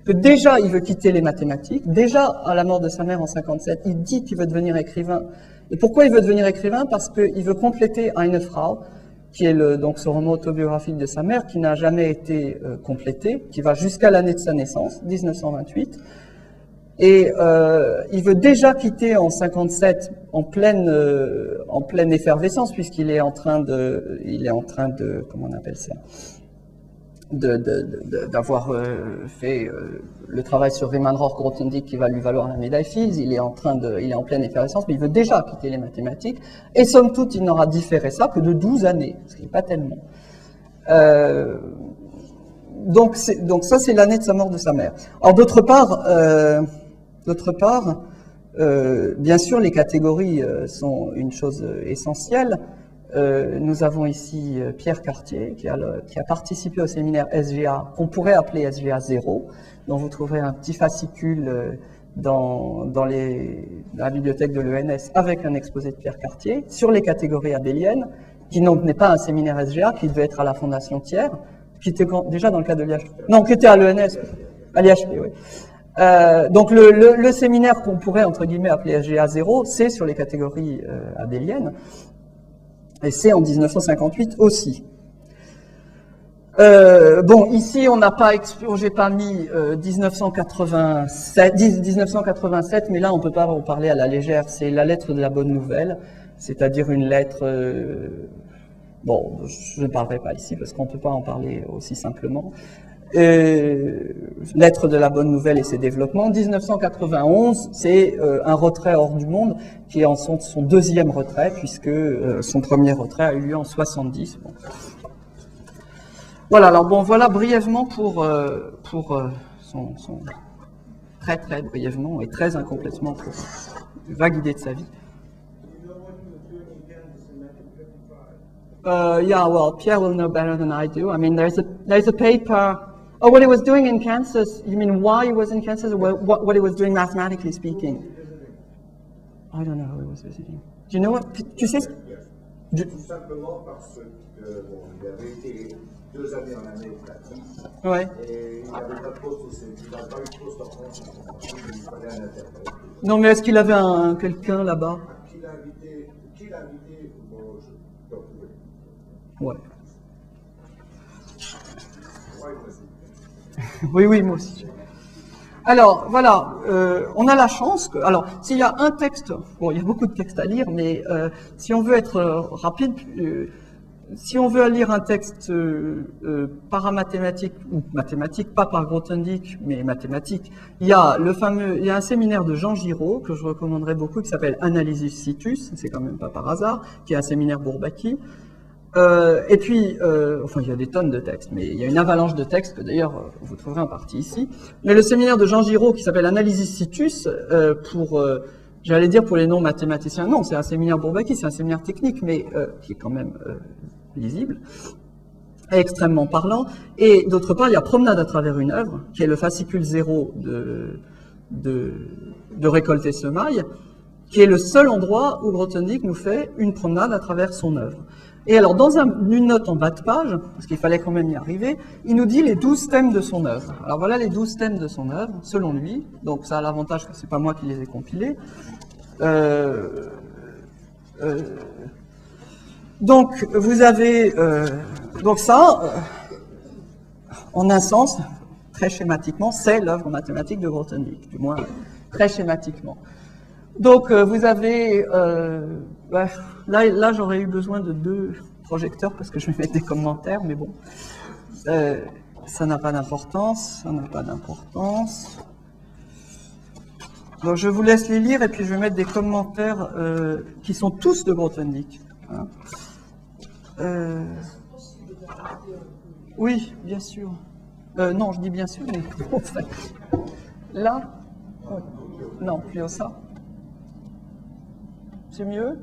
que déjà il veut quitter les mathématiques, déjà à la mort de sa mère en 57, il dit qu'il veut devenir écrivain. Et pourquoi il veut devenir écrivain? Parce qu'il veut compléter Eine Frau, qui est donc ce roman autobiographique de sa mère, qui n'a jamais été complété, qui va jusqu'à l'année de sa naissance, 1928. Et il veut déjà quitter en 57 en pleine effervescence, puisqu'il est en train de comment on appelle ça, d'avoir fait le travail sur Riemann Roch Grothendieck qui va lui valoir la médaille Fields. Il est en pleine effervescence, mais il veut déjà quitter les mathématiques. Et somme toute, il n'aura différé ça que de 12 années, ce qui n'est pas tellement. Donc ça, c'est l'année de sa mort de sa mère. Alors d'autre part, bien sûr, les catégories sont une chose essentielle. Nous avons ici Pierre Cartier qui a participé au séminaire SGA, qu'on pourrait appeler SGA 0, dont vous trouverez un petit fascicule dans la bibliothèque de l'ENS avec un exposé de Pierre Cartier sur les catégories abéliennes, qui n'est pas un séminaire SGA, qui devait être à la Fondation Thiers, qui était déjà dans le cadre de l'IHP. Non, qui était à l'ENS, à l'IHP, oui. Donc le séminaire qu'on pourrait entre guillemets appeler SGA 0, c'est sur les catégories abéliennes, et c'est en 1958 aussi. Bon, ici on n'a pas j'ai pas mis 1987, mais là on peut pas en parler à la légère. C'est la lettre de la bonne nouvelle, c'est-à-dire une lettre. Bon, je ne parlerai pas ici parce qu'on peut pas en parler aussi simplement. Lettre de la bonne nouvelle et ses développements. 1991, c'est un retrait hors du monde qui est en son deuxième retrait, puisque son premier retrait a eu lieu en 70. Bon. Voilà, alors bon, voilà brièvement pour son très très brièvement et très incomplètement pour une vague idée de sa vie. Yeah, well, Pierre will know better than I do. I mean, there's a paper. Oh, what he was doing in Kansas? You mean why he was in Kansas, or what he was doing mathematically speaking? I don't know who he was visiting. Do you know what? Tu sais? Tout simplement parce que bon, il avait été 2 années en Amérique latine. Ouais. Et il n'avait pas de poste au CNI, il n'avait pas eu de poste en France. Il fallait un interprète. Non, mais est-ce qu'il avait quelqu'un là-bas? Qui l'a invité? Bon, je peux retrouver. Ouais. Ouais, vas-y. Oui, moi aussi. Alors, voilà, on a la chance que... Alors, s'il y a un texte... Bon, il y a beaucoup de textes à lire, mais si on veut être rapide, si on veut lire un texte paramathématique, ou mathématique, pas par Grothendieck, mais mathématique, il y a un séminaire de Jean Giraud, que je recommanderais beaucoup, qui s'appelle Analysis Situs, c'est quand même pas par hasard, qui est un séminaire Bourbaki. Et puis, enfin, il y a des tonnes de textes, mais il y a une avalanche de textes que d'ailleurs vous trouverez en partie ici. Mais le séminaire de Jean Giraud qui s'appelle Analysis Situs, j'allais dire pour les non-mathématiciens, non, c'est un séminaire Bourbaki, c'est un séminaire technique, mais qui est quand même lisible, et extrêmement parlant. Et d'autre part, il y a Promenade à travers une œuvre, qui est le fascicule 0 de Récolte et Semaille, qui est le seul endroit où Grothendieck nous fait une promenade à travers son œuvre. Et alors, dans une note en bas de page, parce qu'il fallait quand même y arriver, il nous dit les 12 thèmes de son œuvre. Alors voilà les 12 thèmes de son œuvre, selon lui. Donc ça a l'avantage que c'est pas moi qui les ai compilés. Donc vous avez donc ça, en un sens, très schématiquement, c'est l'œuvre mathématique de Grothendieck, du moins très schématiquement. Donc vous avez là j'aurais eu besoin de 2 projecteurs parce que je vais mettre des commentaires, mais bon, ça n'a pas d'importance, Donc je vous laisse les lire et puis je vais mettre des commentaires qui sont tous de Grothendieck. Hein. Oui, bien sûr. Non, je dis bien sûr, mais là, non, plus haut ça. C'est mieux?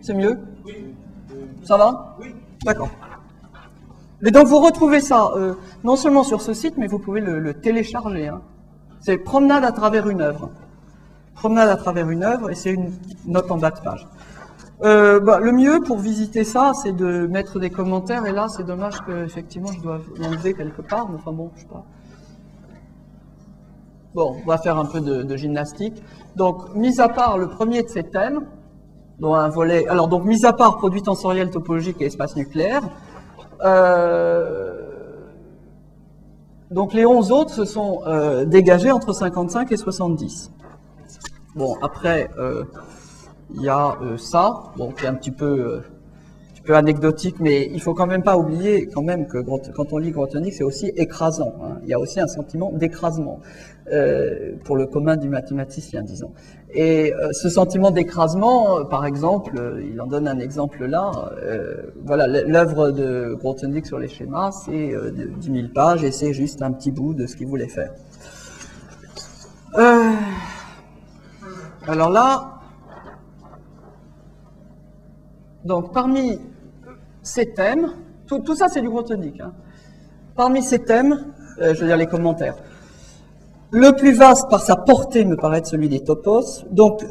C'est mieux? Oui. Ça va? Oui. D'accord. Mais donc vous retrouvez ça non seulement sur ce site, mais vous pouvez le télécharger. Hein. C'est Promenade à travers une œuvre. Promenade à travers une œuvre, et c'est une note en bas de page. Le mieux pour visiter ça, c'est de mettre des commentaires, et là c'est dommage que effectivement je dois l'enlever quelque part, mais enfin bon, je sais pas. Bon, on va faire un peu de gymnastique. Donc, mis à part le premier de ces thèmes, dont un volet... Alors, donc, mis à part produits tensoriels, topologiques et espace nucléaire, donc les 11 autres se sont dégagés entre 55 et 70. Bon, après, il y a ça, bon, qui est un petit peu anecdotique, mais il faut quand même pas oublier quand même que quand on lit Grothendieck, c'est aussi écrasant. Hein. Il y a aussi un sentiment d'écrasement pour le commun du mathématicien, disons. Et ce sentiment d'écrasement, par exemple, il en donne un exemple là. Voilà, l'œuvre de Grothendieck sur les schémas, c'est 10 000 pages et c'est juste un petit bout de ce qu'il voulait faire. Alors là. Donc, parmi ces thèmes, tout ça c'est du Grothendieck, hein. Parmi ces thèmes, je veux dire les commentaires, le plus vaste par sa portée me paraît être celui des topos. Donc,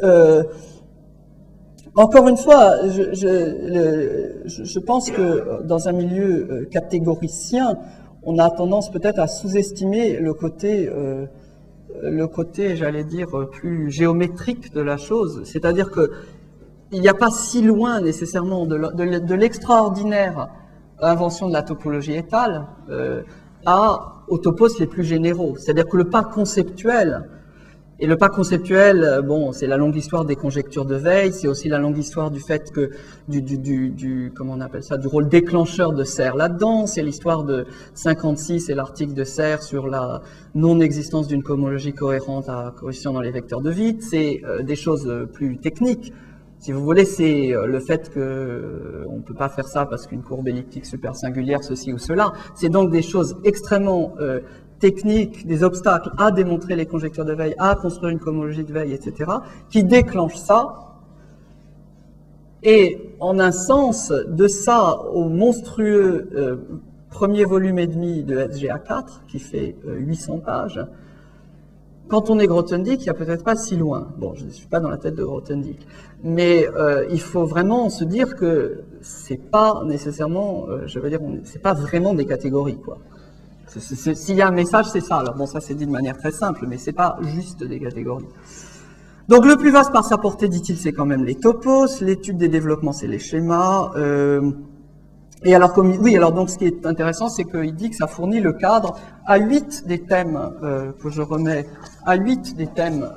encore une fois, je pense que dans un milieu catégoricien, on a tendance peut-être à sous-estimer le côté, j'allais dire, plus géométrique de la chose. C'est-à-dire que il n'y a pas si loin nécessairement de l'extraordinaire invention de la topologie étale aux topos les plus généraux. C'est-à-dire que le pas conceptuel, et le pas conceptuel, bon, c'est la longue histoire des conjectures de Weil, c'est aussi la longue histoire du fait que, comment on appelle ça, du rôle déclencheur de Serre là-dedans, c'est l'histoire de 56 et l'article de Serre sur la non-existence d'une cohomologie cohérente à coefficient dans les vecteurs de Witt, c'est des choses plus techniques. Si vous voulez, c'est le fait qu'on ne peut pas faire ça parce qu'une courbe elliptique super singulière, ceci ou cela. C'est donc des choses extrêmement techniques, des obstacles à démontrer les conjectures de Weil, à construire une cohomologie de Weil, etc., qui déclenchent ça. Et en un sens, de ça au monstrueux premier volume et demi de SGA4, qui fait 800 pages, quand on est Grothendieck, il n'y a peut-être pas si loin. Bon, je ne suis pas dans la tête de Grothendieck. Mais il faut vraiment se dire que c'est pas nécessairement, c'est pas vraiment des catégories, quoi. S'il y a un message, c'est ça. Alors bon, ça c'est dit de manière très simple, mais c'est pas juste des catégories. Donc le plus vaste par sa portée, dit-il, c'est quand même les topos. L'étude des développements, c'est les schémas. Et alors, donc ce qui est intéressant, c'est qu'il dit que ça fournit le cadre à 8 des thèmes que je remets, à 8 des thèmes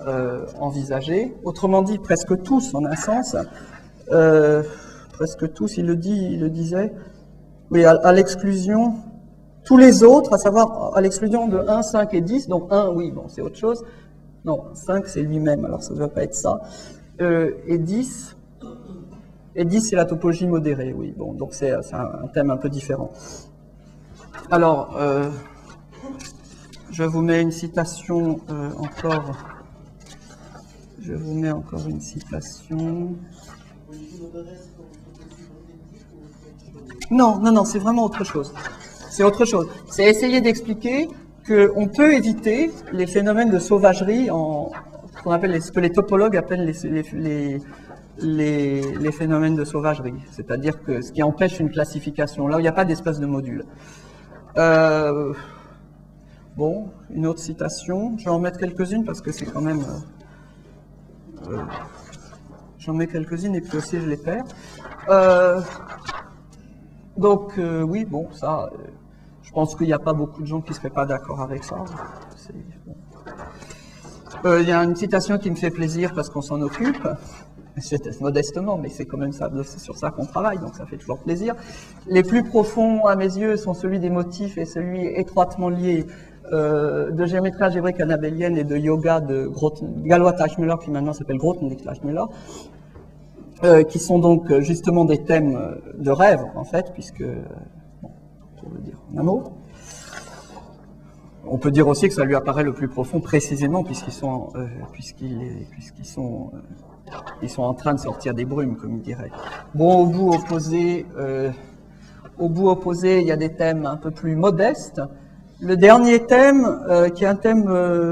envisagés. Autrement dit, presque tous, en un sens. Presque tous, il le disait. Oui, à l'exclusion, tous les autres, à savoir à l'exclusion de 1, 5 et 10. Donc 1, oui, bon, c'est autre chose. Non, 5, c'est lui-même, alors ça ne doit pas être ça. Et 10... Et 10, c'est la topologie modérée, oui. Bon, donc c'est un thème un peu différent. Alors, je vous mets une citation encore. Je vous mets encore une citation. Non, c'est vraiment autre chose. C'est autre chose. C'est essayer d'expliquer qu'on peut éviter les phénomènes de sauvagerie ce que les topologues appellent les phénomènes de sauvagerie, c'est-à-dire que ce qui empêche une classification, là où il n'y a pas d'espèce de module. Bon, une autre citation, je vais en mettre quelques-unes parce que c'est quand même... j'en mets quelques-unes et puis aussi je les perds. Donc, oui, bon, ça, je pense qu'il n'y a pas beaucoup de gens qui ne seraient pas d'accord avec ça. Bon. Il y a une citation qui me fait plaisir parce qu'on s'en occupe. C'est modestement, mais c'est quand même ça, c'est sur ça qu'on travaille, donc ça fait toujours plaisir. Les plus profonds, à mes yeux, sont celui des motifs et celui étroitement lié de géométrie algébrique anabélienne et de yoga de Galois-Teichmüller, qui maintenant s'appelle Grothendieck-Teichmüller, qui sont donc justement des thèmes de rêve, en fait, puisque, bon, pour le dire en un mot. On peut dire aussi que ça lui apparaît le plus profond précisément puisqu'ils sont en train de sortir des brumes, comme il dirait. Bon, au bout opposé, il y a des thèmes un peu plus modestes. Le dernier thème, qui est un thème,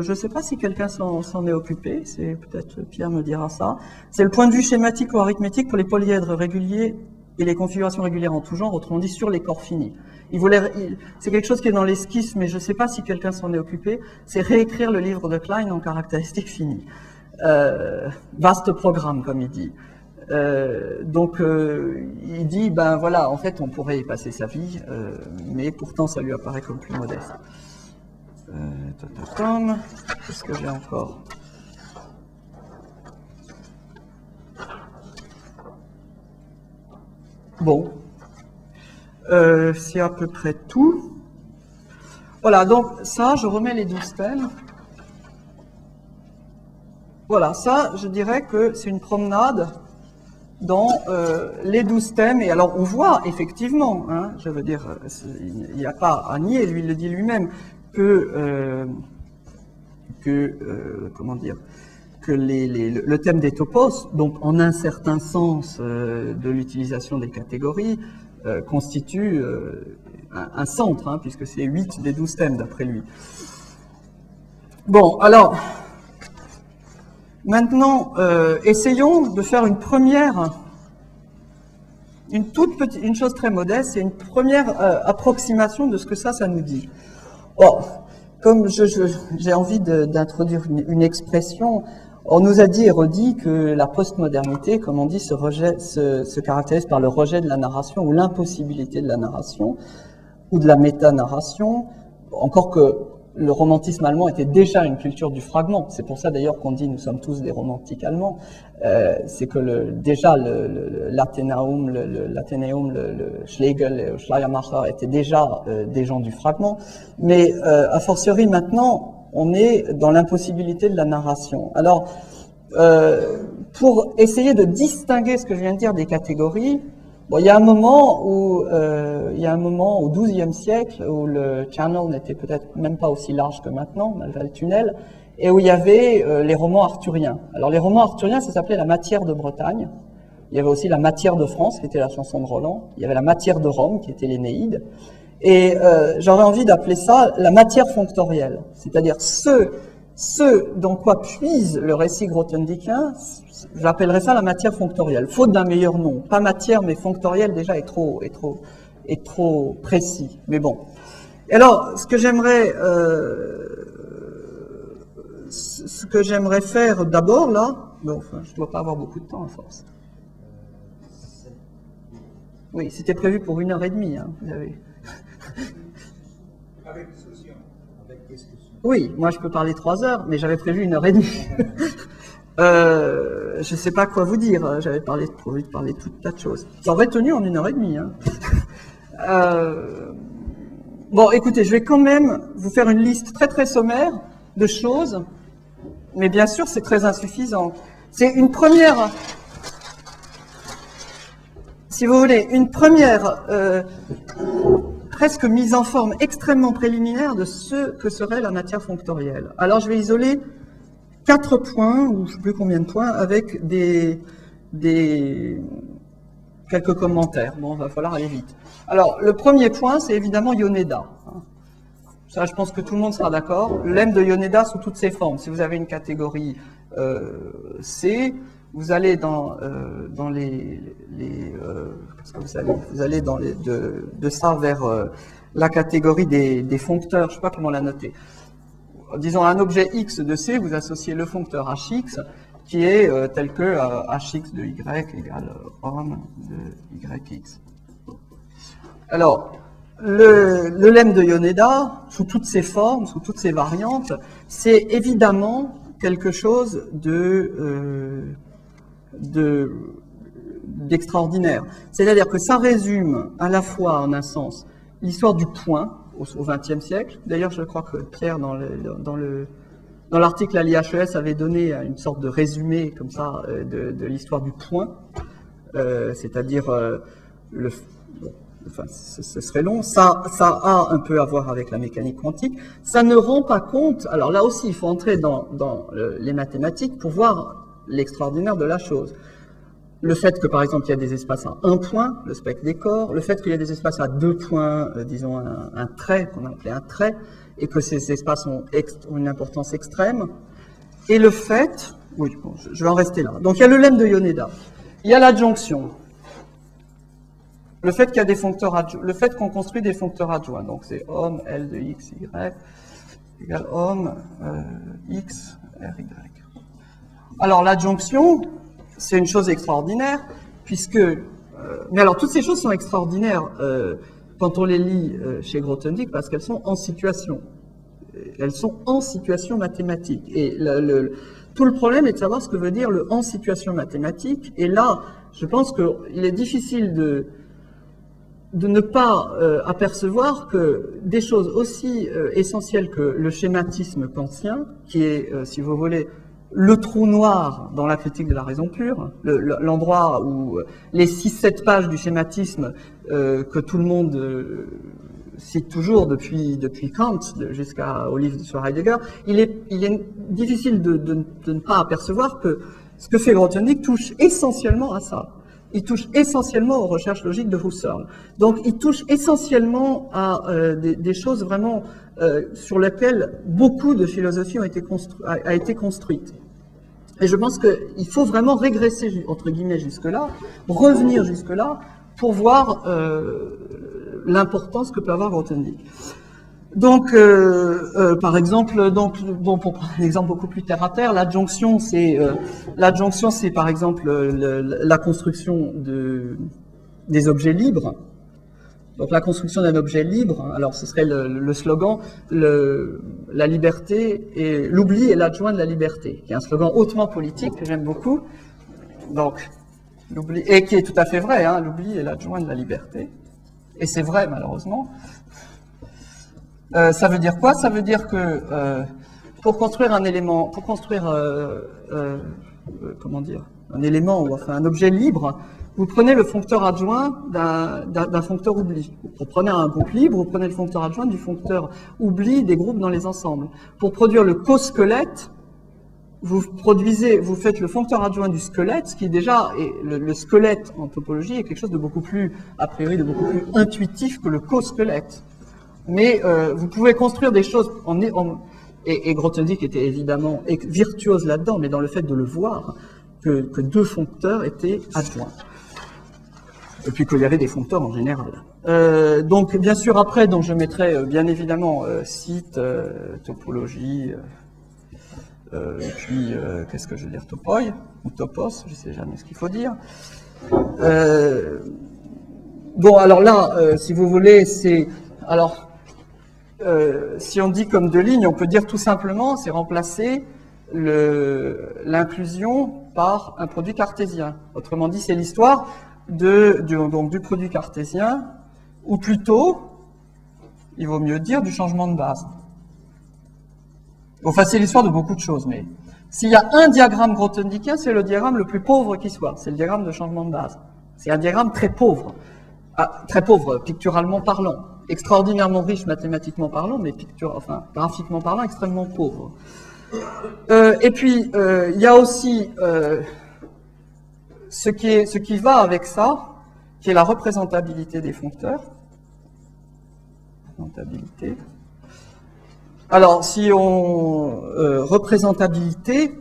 je ne sais pas si quelqu'un s'en est occupé, c'est peut-être Pierre me dira ça, c'est le point de vue schématique ou arithmétique pour les polyèdres réguliers et les configurations régulières en tout genre, autrement dit sur les corps finis. C'est quelque chose qui est dans l'esquisse, mais je ne sais pas si quelqu'un s'en est occupé, c'est réécrire le livre de Klein en caractéristiques finies. Vaste programme, comme il dit. Donc, il dit, ben voilà, en fait, on pourrait y passer sa vie, mais pourtant, ça lui apparaît comme plus modeste. Qu'est-ce que j'ai encore ? Bon. C'est à peu près tout. Voilà, donc ça, je remets les 12 thèmes. Voilà, ça, je dirais que c'est une promenade dans les 12 thèmes. Et alors, on voit effectivement, hein, je veux dire, il n'y a pas à nier, lui, il le dit lui-même, comment dire, que le thème des topos, donc en un certain sens de l'utilisation des catégories, constitue un centre, hein, puisque c'est 8 des 12 thèmes d'après lui. Bon, alors, maintenant, essayons de faire une toute petite, une chose très modeste, c'est une première approximation de ce que ça nous dit. Bon, comme j'ai envie d'introduire une expression, on nous a dit et redit que la postmodernité, comme on dit, se caractérise par le rejet de la narration ou l'impossibilité de la narration ou de la méta-narration, encore que le romantisme allemand était déjà une culture du fragment. C'est pour ça d'ailleurs qu'on dit nous sommes tous des romantiques allemands. C'est que déjà l'Athénéum, le Schlegel, le Schleiermacher étaient déjà des gens du fragment. Mais a fortiori maintenant, on est dans l'impossibilité de la narration. Alors, pour essayer de distinguer ce que je viens de dire des catégories, bon, il y a un moment au XIIe siècle où le channel n'était peut-être même pas aussi large que maintenant, malgré le tunnel, et où il y avait les romans arthuriens. Alors les romans arthuriens, ça s'appelait la matière de Bretagne. Il y avait aussi la matière de France, qui était la chanson de Roland. Il y avait la matière de Rome, qui était l'Énéide. Et j'aurais envie d'appeler ça la matière fonctorielle, c'est-à-dire ce dans quoi puise le récit grothendieckien. J'appellerais ça la matière fonctorielle, faute d'un meilleur nom. Pas matière, mais fonctorielle déjà est trop précis. Mais bon. Et alors, ce que j'aimerais faire d'abord là, bon, enfin, je ne dois pas avoir beaucoup de temps à force. Oui, c'était prévu pour 1h30. Hein, vous avez... Avec discussion. Avec discussion. Oui, moi je peux parler 3 heures, mais j'avais prévu 1h30. Je ne sais pas quoi vous dire, j'avais prévu de parler de tout un tas de choses. Ça aurait tenu en 1h30. Hein. Bon, écoutez, je vais quand même vous faire une liste très très sommaire de choses, mais bien sûr c'est très insuffisant. C'est une première, si vous voulez, une première presque mise en forme extrêmement préliminaire de ce que serait la matière fonctorielle. Alors je vais isoler 4 points, ou je ne sais plus combien de points, avec quelques commentaires. Bon, il va falloir aller vite. Alors, le premier point, c'est évidemment Yoneda. Ça, je pense que tout le monde sera d'accord. Le lemme de Yoneda sous toutes ses formes. Si vous avez une catégorie C, vous allez dans qu'est-ce que vous allez de ça vers la catégorie des foncteurs. Je ne sais pas comment la noter. Disons un objet X de C, vous associez le foncteur HX qui est tel que HX de Y égale homme de YX. Alors, le lemme de Yoneda, sous toutes ses formes, sous toutes ses variantes, c'est évidemment quelque chose d'extraordinaire. C'est-à-dire que ça résume à la fois, en un sens, l'histoire du point au XXe siècle. D'ailleurs, je crois que Pierre, dans l'article à l'IHES, avait donné une sorte de résumé comme ça de l'histoire du point, c'est-à-dire enfin, ce serait long. Ça a un peu à voir avec la mécanique quantique. Ça ne rend pas compte. Alors là aussi, il faut entrer dans les mathématiques pour voir l'extraordinaire de la chose. Le fait que, par exemple, il y a des espaces à 1 point, le spectre des corps, le fait qu'il y a des espaces à 2 points, disons un trait, qu'on a appelé un trait, et que ces espaces ont une importance extrême, et le fait, oui, bon, je vais en rester là. Donc il y a le lemme de Yoneda, il y a l'adjonction, le fait qu'il y a des foncteurs adjoints, le fait qu'on construit des foncteurs adjoints, donc c'est homme, L de X, Y, égale homme, X, R, Y. Alors l'adjonction, c'est une chose extraordinaire, puisque... mais alors, toutes ces choses sont extraordinaires quand on les lit chez Grothendieck, parce qu'elles sont en situation. Elles sont en situation mathématique. Et tout le problème est de savoir ce que veut dire le « en situation mathématique ». Et là, je pense qu'il est difficile de ne pas apercevoir que des choses aussi essentielles que le schématisme kantien, qui est, si vous voulez, le trou noir dans la critique de la raison pure, l'endroit où les 6-7 pages du schématisme que tout le monde cite toujours depuis Kant jusqu'au livre sur Heidegger, il est difficile de ne pas apercevoir que ce que fait Grothendieck touche essentiellement à ça. Il touche essentiellement aux recherches logiques de Husserl. Donc, il touche essentiellement à des choses vraiment sur lesquelles beaucoup de philosophie a été construite. Et je pense qu'il faut vraiment régresser, entre guillemets, jusque-là, revenir jusque-là, pour voir l'importance que peut avoir Grothendieck. Donc, par exemple, pour prendre un exemple beaucoup plus terre à terre, l'adjonction, c'est par exemple la construction des objets libres. Donc, la construction d'un objet libre. Alors, ce serait le slogan la liberté et l'oubli est l'adjoint de la liberté, qui est un slogan hautement politique que j'aime beaucoup. Donc, l'oubli, et qui est tout à fait vrai, hein, l'oubli est l'adjoint de la liberté. Et c'est vrai, malheureusement. Ça veut dire quoi? Ça veut dire que pour construire un élément, un élément ou enfin un objet libre, vous prenez le foncteur adjoint d'un foncteur oubli. Vous prenez un groupe libre, vous prenez le foncteur adjoint du foncteur oubli des groupes dans les ensembles. Pour produire le co-squelette, vous faites le foncteur adjoint du squelette, ce qui déjà est le squelette en topologie est quelque chose de beaucoup plus, a priori, de beaucoup plus intuitif que le co-squelette. Mais vous pouvez construire des choses et Grothendieck était évidemment virtuose là-dedans, mais dans le fait de le voir que deux foncteurs étaient adjoints. Et puis qu'il y avait des foncteurs en général. Donc bien sûr après, donc je mettrai bien évidemment site, topologie, et puis qu'est-ce que je veux dire, topoi ou topos, je sais jamais ce qu'il faut dire. Bon alors là, si vous voulez, c'est alors si on dit comme deux lignes, on peut dire tout simplement, c'est remplacer l'inclusion par un produit cartésien. Autrement dit, c'est l'histoire du produit cartésien, ou plutôt, il vaut mieux dire, du changement de base. Enfin, c'est l'histoire de beaucoup de choses, mais s'il y a un diagramme grothendieckien, c'est le diagramme le plus pauvre qui soit. C'est le diagramme de changement de base. C'est un diagramme très pauvre picturalement parlant. Extraordinairement riche mathématiquement parlant, mais graphiquement parlant, extrêmement pauvre. Et puis, il y a aussi ce qui va avec ça, qui est la représentabilité des foncteurs. Représentabilité. Alors, si on représentabilité,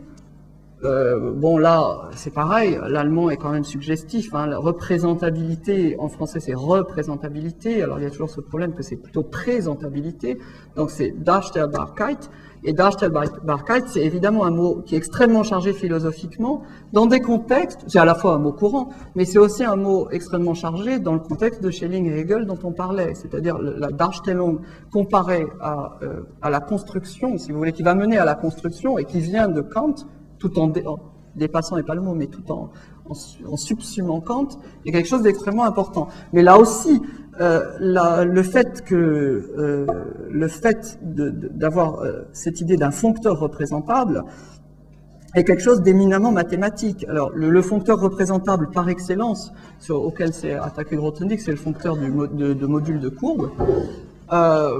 bon là, c'est pareil, l'allemand est quand même suggestif, hein, la représentabilité, en français c'est représentabilité, alors il y a toujours ce problème que c'est plutôt présentabilité, donc c'est Darstellbarkeit, et Darstellbarkeit c'est évidemment un mot qui est extrêmement chargé philosophiquement, dans des contextes, c'est à la fois un mot courant, mais c'est aussi un mot extrêmement chargé dans le contexte de Schelling et Hegel dont on parlait, c'est-à-dire la Darstellung comparée à la construction, si vous voulez, qui va mener à la construction et qui vient de Kant, tout en dépassant n'est pas le mot, mais tout en subsumant Kant, est quelque chose d'extrêmement important. Mais là aussi, le fait d'avoir cette idée d'un foncteur représentable est quelque chose d'éminemment mathématique. Alors, le foncteur représentable par excellence, auquel s'est attaqué Grothendieck, c'est le foncteur de module de courbe.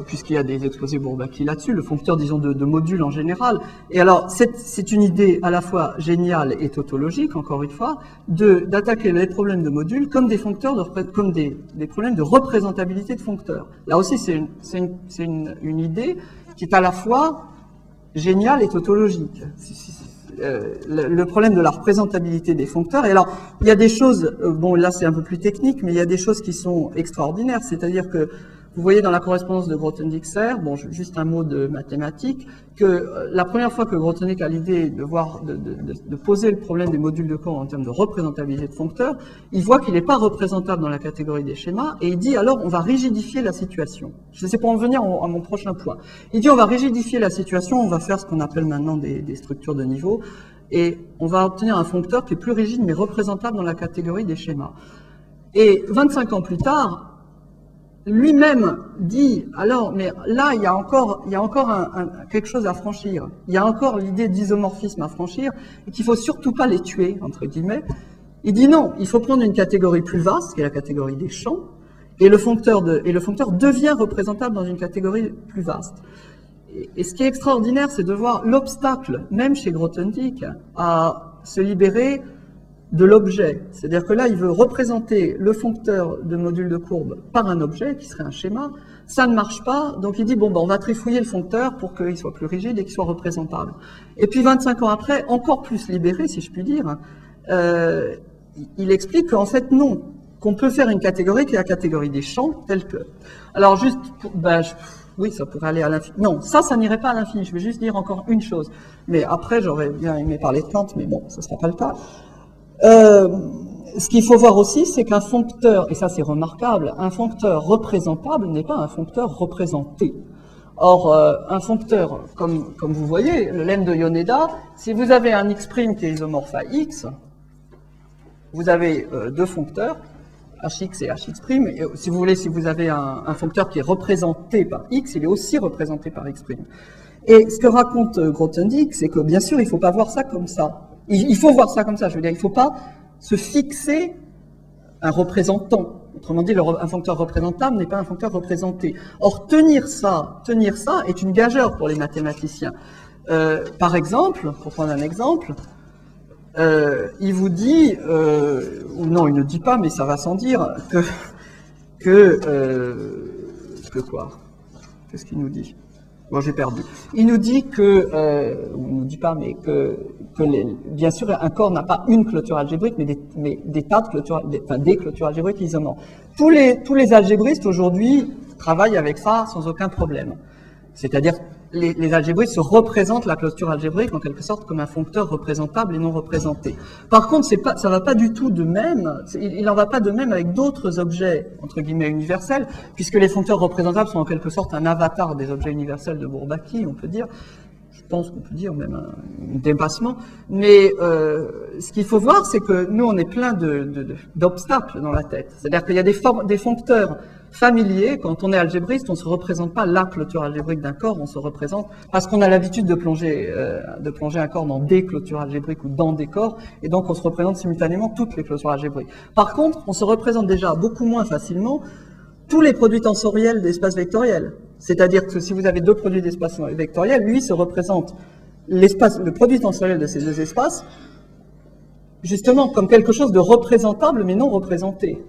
Puisqu'il y a des exposés Bourbaki là-dessus, le foncteur, disons, de modules en général. Et alors, c'est une idée à la fois géniale et tautologique, encore une fois, d'attaquer les problèmes de modules comme des foncteurs, comme des problèmes de représentabilité de foncteurs. Là aussi, c'est une idée qui est à la fois géniale et tautologique. Le problème de la représentabilité des foncteurs. Et alors, il y a des choses, bon, là c'est un peu plus technique, mais il y a des choses qui sont extraordinaires, c'est-à-dire que vous voyez dans la correspondance de Grothendieck-Serre, bon, juste un mot de mathématiques, que la première fois que Grothendieck a l'idée de poser le problème des modules de Caen en termes de représentabilité de foncteurs, il voit qu'il n'est pas représentable dans la catégorie des schémas, et il dit alors on va rigidifier la situation. C'est pour en venir à mon prochain point. Il dit on va rigidifier la situation, on va faire ce qu'on appelle maintenant des structures de niveau, et on va obtenir un foncteur qui est plus rigide mais représentable dans la catégorie des schémas. Et 25 ans plus tard, lui-même dit, alors, mais là, il y a encore quelque chose à franchir. Il y a encore l'idée d'isomorphisme à franchir, et qu'il faut surtout pas les tuer, entre guillemets. Il dit non, il faut prendre une catégorie plus vaste, qui est la catégorie des champs, Et le foncteur devient représentable dans une catégorie plus vaste. Et ce qui est extraordinaire, c'est de voir l'obstacle, même chez Grothendieck, à se libérer de l'objet. C'est-à-dire que là, il veut représenter le foncteur de module de courbe par un objet, qui serait un schéma. Ça ne marche pas, donc il dit, bon, ben, on va trifouiller le foncteur pour qu'il soit plus rigide et qu'il soit représentable. Et puis 25 ans après, encore plus libéré, si je puis dire, il explique qu'en fait, non, qu'on peut faire une catégorie qui est la catégorie des champs, telle que... Alors juste, oui, ça pourrait aller à l'infini. Non, ça n'irait pas à l'infini. Je vais juste dire encore une chose. Mais après, j'aurais bien aimé parler de Kant, mais bon, ça ne sera pas le cas. Ce qu'il faut voir aussi, c'est qu'un foncteur, et ça c'est remarquable, un foncteur représentable n'est pas un foncteur représenté. Or, un foncteur, comme vous voyez, le lemme de Yoneda, si vous avez un x' qui est isomorphe à x, vous avez deux foncteurs, hx et hx', et si vous voulez, si vous avez un foncteur qui est représenté par x, il est aussi représenté par x'. Et ce que raconte Grothendieck, c'est que bien sûr, il ne faut pas voir ça comme ça. Il faut voir ça comme ça, je veux dire, il ne faut pas se fixer un représentant. Autrement dit, un foncteur représentable n'est pas un foncteur représenté. Or, tenir ça est une gageure pour les mathématiciens. Par exemple, pour prendre un exemple, il vous dit, ou non, il ne dit pas, mais ça va sans dire, que quoi? Qu'est-ce qu'il nous dit? Bon, j'ai perdu. Il nous dit que, ou il ne nous dit pas, mais que bien sûr, un corps n'a pas une clôture algébrique, mais des tas de clôtures, des clôtures algébriques isomorphes. Tous les algébristes aujourd'hui travaillent avec ça sans aucun problème. C'est-à-dire, les algébristes se représentent la clôture algébrique en quelque sorte comme un foncteur représentable et non représenté. Par contre, ça va pas du tout de même, il en va pas de même avec d'autres objets, entre guillemets, universels, puisque les foncteurs représentables sont en quelque sorte un avatar des objets universels de Bourbaki, on peut dire. Je pense qu'on peut dire même un dépassement. Mais ce qu'il faut voir, c'est que nous, on est plein d'obstacles dans la tête. C'est-à-dire qu'il y a des foncteurs familier, quand on est algébriste, on ne se représente pas la clôture algébrique d'un corps, on se représente parce qu'on a l'habitude de plonger un corps dans des clôtures algébriques ou dans des corps, et donc on se représente simultanément toutes les clôtures algébriques. Par contre, on se représente déjà beaucoup moins facilement tous les produits tensoriels d'espace vectoriel. C'est-à-dire que si vous avez deux produits d'espace vectoriel, lui se représente le produit tensoriel de ces deux espaces, justement comme quelque chose de représentable mais non représenté.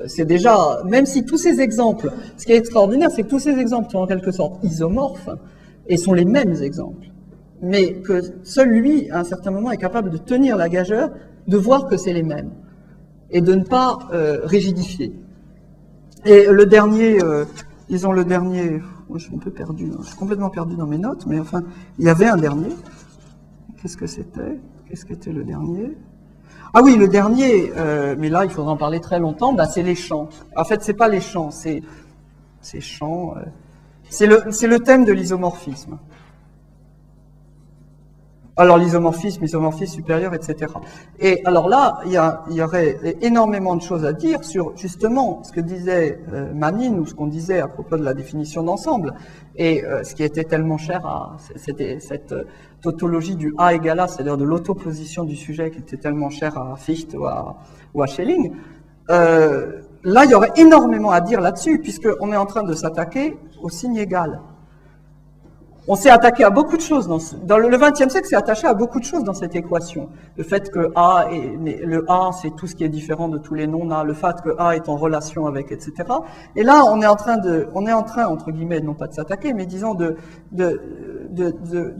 C'est déjà, même si tous ces exemples, ce qui est extraordinaire, c'est que tous ces exemples sont en quelque sorte isomorphes et sont les mêmes exemples, mais que seul lui, à un certain moment, est capable de tenir la gageure, de voir que c'est les mêmes et de ne pas rigidifier. Et le dernier, je suis un peu perdu, je suis complètement perdu dans mes notes, mais enfin, il y avait un dernier. Qu'est-ce que c'était? Qu'est-ce qu'était le dernier? Ah oui, le dernier, mais là, il faudra en parler très longtemps, c'est les champs. En fait, c'est pas les champs, c'est champs. C'est le thème de l'isomorphisme. Alors, l'isomorphisme supérieur, etc. Et alors là, il y aurait énormément de choses à dire sur, justement, ce que disait Manin, ou ce qu'on disait à propos de la définition d'ensemble, et ce qui était tellement cher à cette tautologie du A égale A, c'est-à-dire de l'autoposition du sujet qui était tellement cher à Fichte ou à Schelling. Là, il y aurait énormément à dire là-dessus, puisqu'on est en train de s'attaquer au signe égal. On s'est attaqué à beaucoup de choses. Dans le XXe siècle, s'est attaché à beaucoup de choses dans cette équation. Le fait que le A, c'est tout ce qui est différent de tous les non-A, le fait que A est en relation avec, etc. Et là, on est en train, entre guillemets, non pas de s'attaquer, mais disons de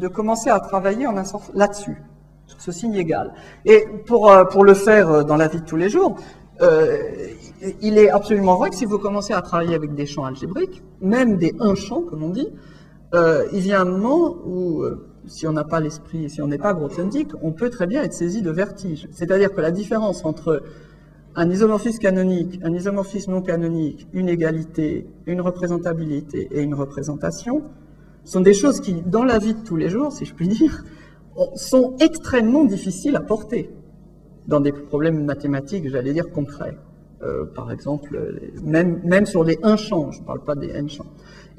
commencer à travailler en un sens là-dessus, sur ce signe égal. Et pour le faire dans la vie de tous les jours, il est absolument vrai que si vous commencez à travailler avec des champs algébriques, même des un-champs, comme on dit, il vient un moment où, si on n'a pas l'esprit, si on n'est pas Grothendieck, on peut très bien être saisi de vertige. C'est-à-dire que la différence entre un isomorphisme canonique, un isomorphisme non canonique, une égalité, une représentabilité et une représentation sont des choses qui, dans la vie de tous les jours, si je puis dire, sont extrêmement difficiles à porter dans des problèmes mathématiques, j'allais dire, concrets. Par exemple, même sur les un-champs, je ne parle pas des n-champs.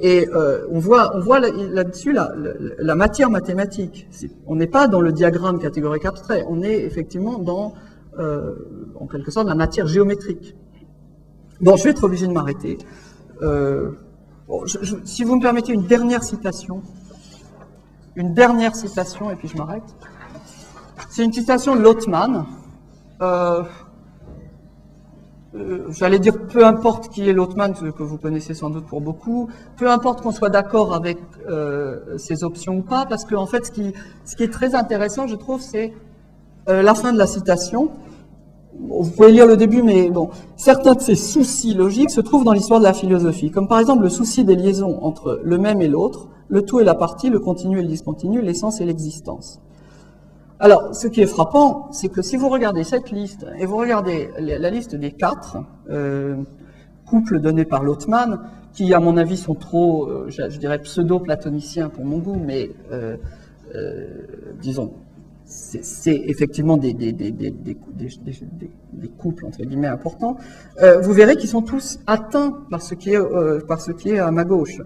Et on voit là-dessus la matière mathématique. On n'est pas dans le diagramme catégorique abstrait, on est effectivement dans, en quelque sorte, la matière géométrique. Bon, je vais être obligé de m'arrêter. Bon, si vous me permettez une dernière citation, et puis je m'arrête. C'est une citation de Lothman. J'allais dire, peu importe qui est Lothman, que vous connaissez sans doute pour beaucoup, peu importe qu'on soit d'accord avec ces options ou pas, parce que en fait, ce qui est très intéressant, je trouve, c'est la fin de la citation. Bon, vous pouvez lire le début, mais bon, certains de ces soucis logiques se trouvent dans l'histoire de la philosophie, comme par exemple le souci des liaisons entre le même et l'autre, le tout et la partie, le continu et le discontinu, l'essence et l'existence. Alors, ce qui est frappant, c'est que si vous regardez cette liste, et vous regardez la liste des 4 couples donnés par Lothman, qui, à mon avis, sont trop, je dirais, pseudo-platoniciens pour mon goût, mais disons, c'est effectivement des couples, entre guillemets, importants, vous verrez qu'ils sont tous atteints par ce qui est à ma gauche.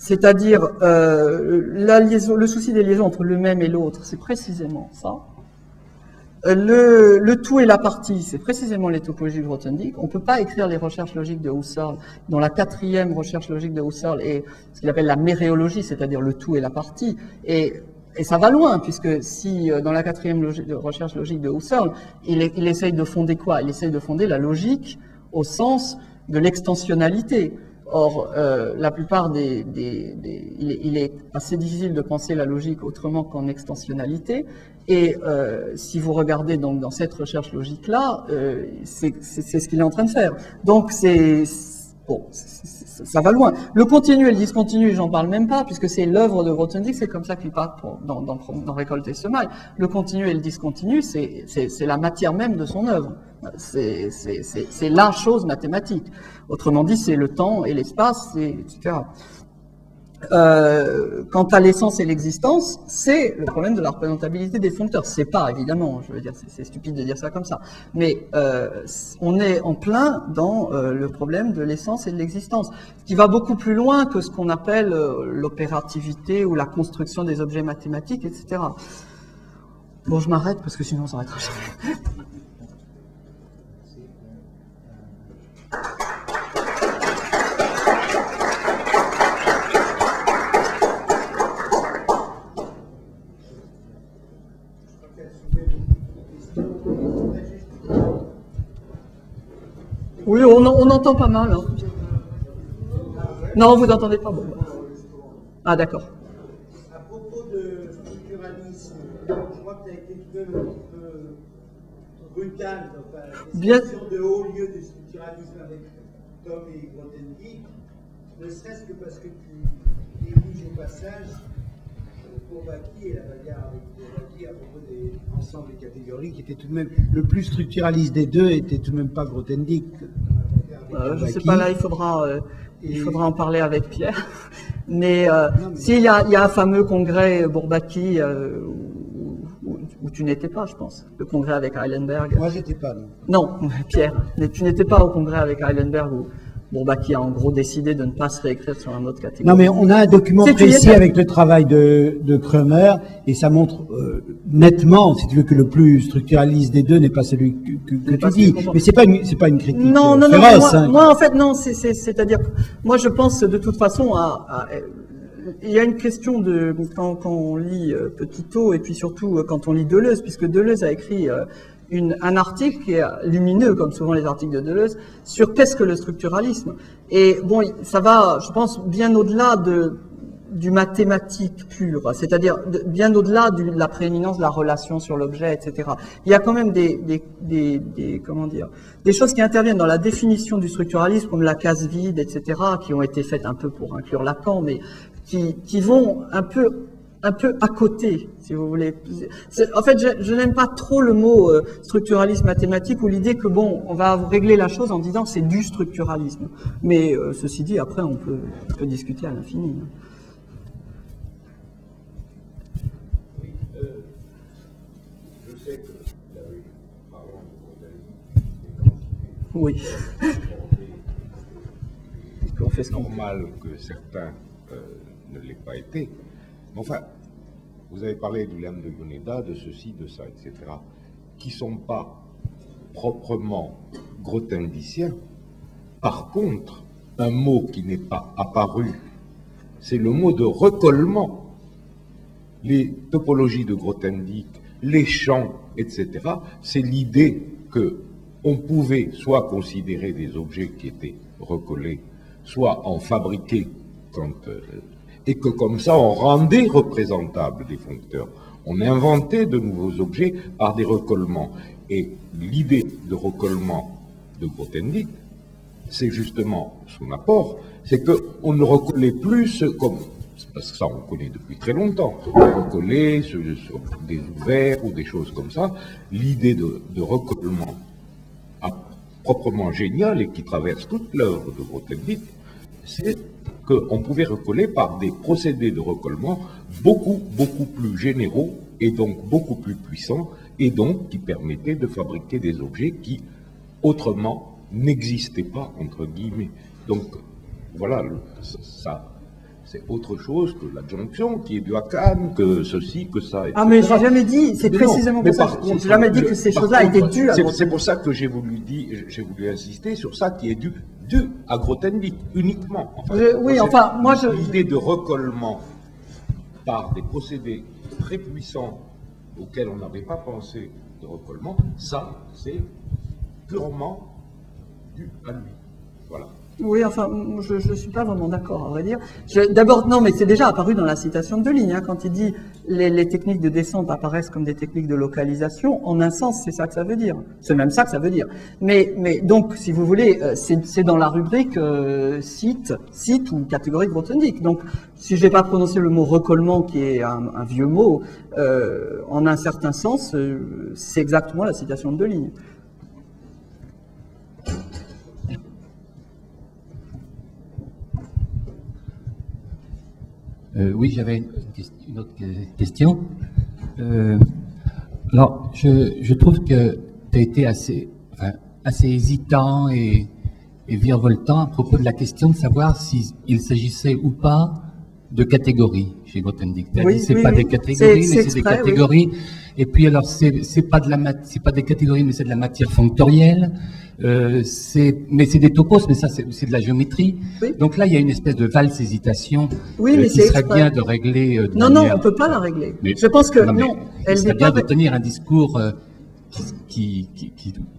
C'est-à-dire, le souci des liaisons entre le même et l'autre, c'est précisément ça. Le tout et la partie, c'est précisément les topologies de Grothendieck. On ne peut pas écrire les recherches logiques de Husserl, dont la 4e recherche logique de Husserl est ce qu'il appelle la méréologie, c'est-à-dire le tout et la partie. Et ça va loin, puisque si dans la 4e recherche logique de Husserl, il essaye de fonder quoi? Il essaye de fonder la logique au sens de l'extensionnalité. Or, la plupart il est assez difficile de penser la logique autrement qu'en extensionnalité. Et si vous regardez donc dans cette recherche logique-là, c'est ce qu'il est en train de faire. Donc, ça va loin. Le continu et le discontinu, j'en parle même pas, puisque c'est l'œuvre de Grothendieck, c'est comme ça qu'il parle dans Récolte et Semailles. Le continu et le discontinu, c'est la matière même de son œuvre. C'est la chose mathématique. Autrement dit, c'est le temps et l'espace, etc. Quant à l'essence et l'existence, c'est le problème de la représentabilité des foncteurs. C'est pas, évidemment, je veux dire, c'est stupide de dire ça comme ça. Mais on est en plein dans le problème de l'essence et de l'existence, qui va beaucoup plus loin que ce qu'on appelle l'opérativité ou la construction des objets mathématiques, etc. Bon, je m'arrête parce que sinon ça s'arrêtera jamais. Oui, on entend pas mal. Hein. Non, vous n'entendez pas. Bon. Ah, d'accord. À propos de structuralisme, je crois que tu as été un peu brutal dans ta description de haut lieu de structuralisme avec Tom et Grothendieck, ne serait-ce que parce que tu diriges au passage Bourbaki et la bagarre avec Bourbaki à propos des ensembles et catégories, qui était tout de même le plus structuraliste des deux, était tout de même pas Grothendieck. Je ne sais pas, là, il faudra en parler avec Pierre. Mais s'il y a un fameux congrès Bourbaki où tu n'étais pas, je pense, le congrès avec Heilenberg. Moi, j'étais pas, non. Non, Pierre, mais tu n'étais pas au congrès avec Heilenberg où Bourbaki a en gros décidé de ne pas se réécrire sur un autre catégorie. Non, mais on a un document précis avec le travail de Kremer, et ça montre nettement, si tu veux, que le plus structuraliste des deux n'est pas celui que tu dis. Mais c'est pas une critique féroce. Moi, en fait, non, c'est-à-dire, moi, je pense de toute façon il y a une question de, quand on lit Petitot, et puis surtout quand on lit Deleuze, puisque Deleuze a écrit un article qui est lumineux, comme souvent les articles de Deleuze, sur qu'est-ce que le structuralisme. Et bon, ça va, je pense, bien au-delà du mathématique pur, c'est-à-dire bien au-delà de la prééminence de la relation sur l'objet, etc. Il y a quand même des choses qui interviennent dans la définition du structuralisme, comme la case vide, etc., qui ont été faites un peu pour inclure Lacan, mais qui vont un peu à côté, si vous voulez. En fait, je n'aime pas trop le mot structuralisme mathématique, ou l'idée que, bon, on va régler la chose en disant c'est du structuralisme. Mais ceci dit, après, on peut discuter à l'infini. Je sais que vous avez parlé de oui. C'est normal que certains ne l'aient pas été. Mais enfin, vous avez parlé du lemme de Yoneda, de ceci, de ça, etc., qui ne sont pas proprement grothendiciens, Par contre, un mot qui n'est pas apparu, c'est le mot de recollement. Les topologies de Grothendieck, les champs, etc., c'est l'idée que on pouvait soit considérer des objets qui étaient recollés, soit en fabriquer et que comme ça on rendait représentables des foncteurs. On inventait de nouveaux objets par des recollements. Et l'idée de recollement de Grothendieck, c'est justement son apport, c'est qu'on ne recollait plus comme, parce que ça on connaît depuis très longtemps, recoller sur des ouverts ou des choses comme ça. L'idée de recollement proprement géniale et qui traverse toute l'œuvre de Grothendieck, c'est qu'on pouvait recoller par des procédés de recollement beaucoup plus généraux et donc beaucoup plus puissants et donc qui permettaient de fabriquer des objets qui autrement n'existaient pas, entre guillemets. Donc voilà, ça c'est autre chose que l'adjonction qui est due à Kahn, que ceci, que ça, etc. Ah mais j'ai jamais dit, c'est précisément pour ça. J'ai jamais dit que ces choses-là étaient dues à Grothendieck. C'est pour ça que j'ai voulu insister sur ça qui est dû à Grothendieck uniquement. Moi je... L'idée de recollement par des procédés très puissants auxquels on n'avait pas pensé de recollement, ça c'est purement dû à lui. Voilà. Oui, enfin, je ne suis pas vraiment d'accord, à vrai dire. D'abord, non, mais c'est déjà apparu dans la citation de Deligne, hein, quand il dit les techniques de descente apparaissent comme des techniques de localisation. En un sens, c'est ça que ça veut dire. C'est même ça que ça veut dire. Mais donc, si vous voulez, c'est dans la rubrique site ou catégorie de Grothendieck. Donc, si je n'ai pas prononcé le mot recollement, qui est un vieux mot, en un certain sens, c'est exactement la citation de Deligne. Oui, j'avais une autre question. Alors, je trouve que tu as été assez hésitant et virevoltant à propos de la question de savoir s'il s'agissait ou pas de catégories chez Grothendieck. Tu as dit c'est pas des catégories, mais c'est des catégories. Oui. Et puis alors, c'est pas des catégories, mais c'est de la matière fonctorielle. Mais c'est des topos, mais ça c'est de la géométrie. Oui. Donc là, il y a une espèce de valse hésitation qui serait bien de régler. Non, on peut pas la régler. Mais, je pense que elle serait bien de tenir un discours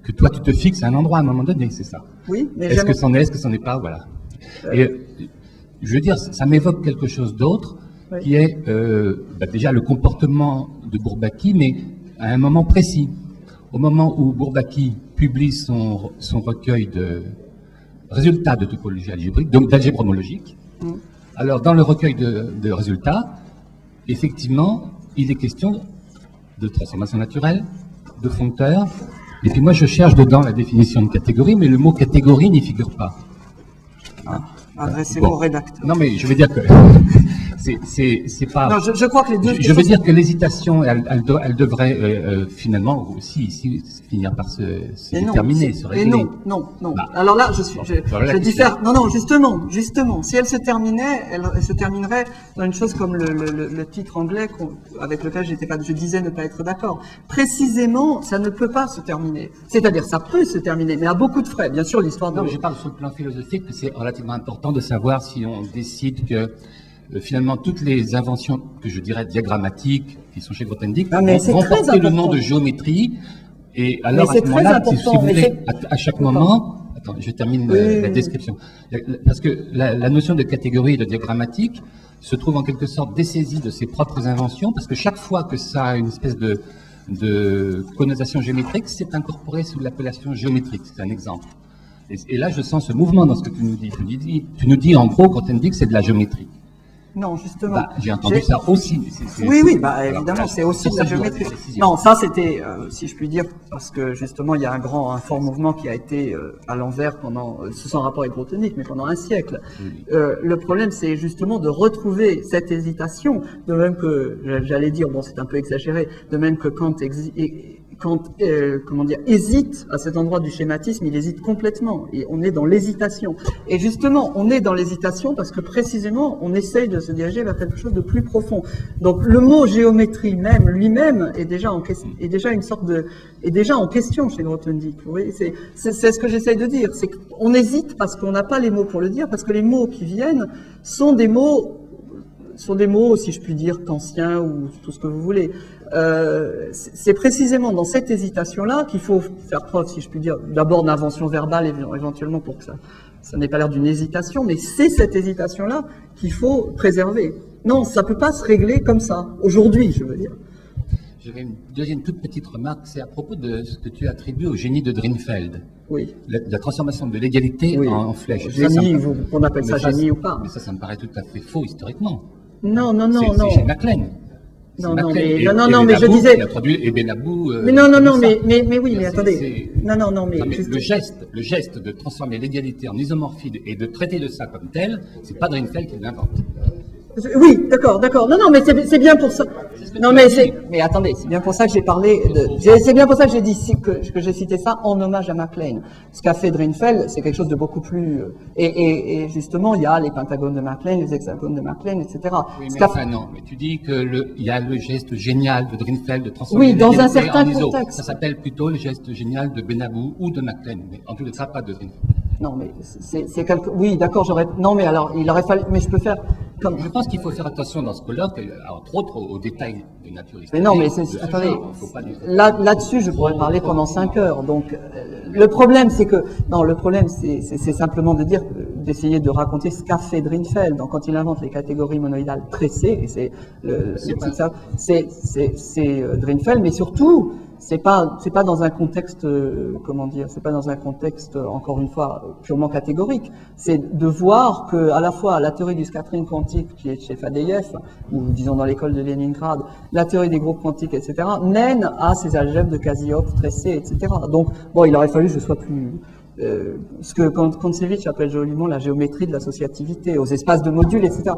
que toi tu te fixes à un endroit à un moment donné, c'est ça. Oui, mais est-ce que c'en est, est-ce que c'en est pas, voilà. Et je veux dire, ça m'évoque quelque chose d'autre, qui est déjà le comportement de Bourbaki, mais à un moment précis. Au moment où Bourbaki publie son recueil de résultats de topologie algébrique, donc d'algèbre homologique, alors dans le recueil de résultats, effectivement, il est question de transformation naturelle, de foncteur, et puis moi je cherche dedans la définition de catégorie, mais le mot catégorie n'y figure pas. Adressez-vous au rédacteur. Non, mais je veux dire que c'est pas. Non, je crois que les deux. Je veux dire que l'hésitation, elle devrait finalement aussi ici finir par se terminer, se régler. Non. Alors là, je diffère. Non, justement, si elle se terminait, elle se terminerait dans une chose comme le titre anglais avec lequel je disais ne pas être d'accord. Précisément, ça ne peut pas se terminer. C'est-à-dire, ça peut se terminer, mais à beaucoup de frais. Bien sûr, l'histoire. Non, je parle sur le plan philosophique, c'est relativement important de savoir si on décide que finalement toutes les inventions que je dirais diagrammatiques qui sont chez Grothendieck vont porter le nom de géométrie, et alors à ce moment-là, si vous voulez, à chaque moment, attends, je termine la description, parce que la notion de catégorie et de diagrammatique se trouve en quelque sorte dessaisie de ses propres inventions, parce que chaque fois que ça a une espèce de connotation géométrique, c'est incorporé sous l'appellation géométrique. C'est un exemple. Et là, je sens ce mouvement dans ce que tu nous dis. Tu nous dis en gros, Grothendieck, c'est de la géométrie. Non, justement. J'ai entendu ça aussi. Oui, évidemment, c'est aussi de la géométrie. Non, ça c'était, si je puis dire, parce que justement, il y a un fort mouvement qui a été à l'envers pendant, sans rapport avec Grothendieck, mais pendant un siècle. Le problème, c'est justement de retrouver cette hésitation, de même que, j'allais dire, bon, c'est un peu exagéré, de même que Kant hésite à cet endroit du schématisme, il hésite complètement. Et on est dans l'hésitation. Et justement, on est dans l'hésitation parce que précisément, on essaye de se diriger vers quelque chose de plus profond. Donc, le mot géométrie même, lui-même, est déjà en question chez Grothendieck. Vous voyez, c'est ce que j'essaye de dire. C'est qu'on hésite parce qu'on n'a pas les mots pour le dire, parce que les mots qui viennent sont des mots, si je puis dire, kantiens ou tout ce que vous voulez. C'est précisément dans cette hésitation-là qu'il faut faire preuve, si je puis dire, d'abord d'invention verbale, éventuellement pour que ça n'ait pas l'air d'une hésitation, mais c'est cette hésitation-là qu'il faut préserver. Non, ça peut pas se régler comme ça, aujourd'hui, je veux dire. J'avais une deuxième toute petite remarque, c'est à propos de ce que tu attribues au génie de Drinfeld. Oui. La transformation de l'égalité en flèche. Génie, on appelle ça génie ou pas. Mais ça me paraît tout à fait faux historiquement. Non. C'est chez Maclean. Non, mais je disais. Il a traduit Ebenabou. Mais attendez. Le geste de transformer l'égalité en isomorphie et de traiter de ça comme tel, c'est pas Drinfeld qui l'invente. Oui, d'accord. Non, mais c'est bien pour ça. Non, mais attendez, c'est bien pour ça que j'ai parlé c'est bien pour ça que j'ai dit que j'ai cité ça en hommage à Maclean. Ce qu'a fait Drinfeld, c'est quelque chose de beaucoup plus, et justement, il y a les pentagones de Maclean, les hexagones de Maclean, etc. Oui, mais tu dis il y a le geste génial de Drinfeld de transformer l'égalité en iso. Oui, dans un certain ISO. contexte. Ça s'appelle plutôt le geste génial de Benabou ou de Maclean, mais en tout cas pas de Drinfeld. Non, mais c'est quelque... Oui, d'accord, non, mais alors, il aurait fallu... Mais je peux faire comme... Je pense qu'il faut faire attention dans ce colloque, entre autres, aux détails de nature historique. Mais non, mais attendez, là-dessus, je pourrais parler pendant 5 heures. Donc, le problème, c'est simplement de dire, d'essayer de raconter ce qu'a fait Drinfeld. Donc, quand il invente les catégories monoïdales tressées, et c'est Drinfeld, mais surtout, c'est pas dans un contexte, c'est pas dans un contexte, encore une fois, purement catégorique. C'est de voir que, à la fois, la théorie du scattering quantique, qui est chez Fadeïev, ou disons dans l'école de Leningrad, la théorie des groupes quantiques, etc., mène à ces algèbres de Kasiov tressés, etc. Donc, bon, il aurait fallu que je sois plus, ce que Kontsevich appelle joliment la géométrie de l'associativité, aux espaces de modules, etc.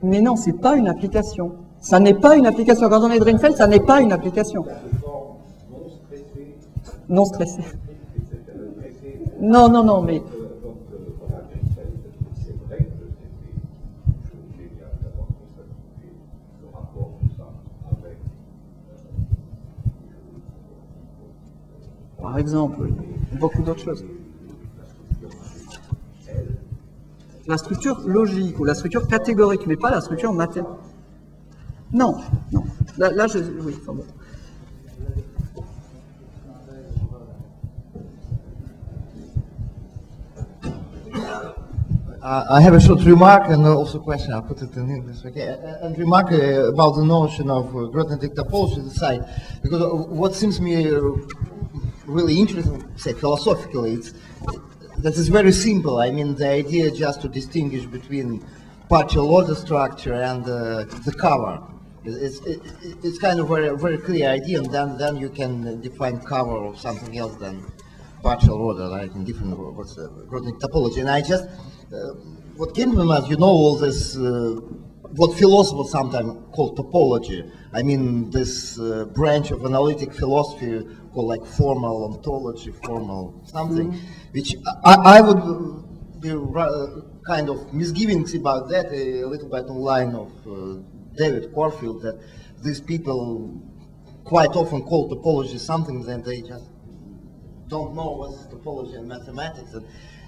Mais non, c'est pas une application. Ça n'est pas une application. Quand on est Drinfeld, ça n'est pas une application. Non stressé. Non, mais... Par exemple, beaucoup d'autres choses. La structure logique ou la structure catégorique, mais pas la structure mathématique. Non. Là, oui, enfin bon. I have a short remark and also a question. I'll put it in English. Okay, and remark about the notion of Grothendieck topology aside, because what seems me really interesting, say philosophically, it's that is very simple. I mean, the idea just to distinguish between partial order structure and the cover. It's kind of very clear idea, and then you can define cover or something else than partial order, like in different what's Grothendieck topology. And I just what came to my mind, all this what philosophers sometimes call topology. I mean, this branch of analytic philosophy called like formal ontology, formal something, which I would be kind of misgivings about that, a little bit on line of David Corfield, that these people quite often call topology something that they just don't know what is topology in mathematics,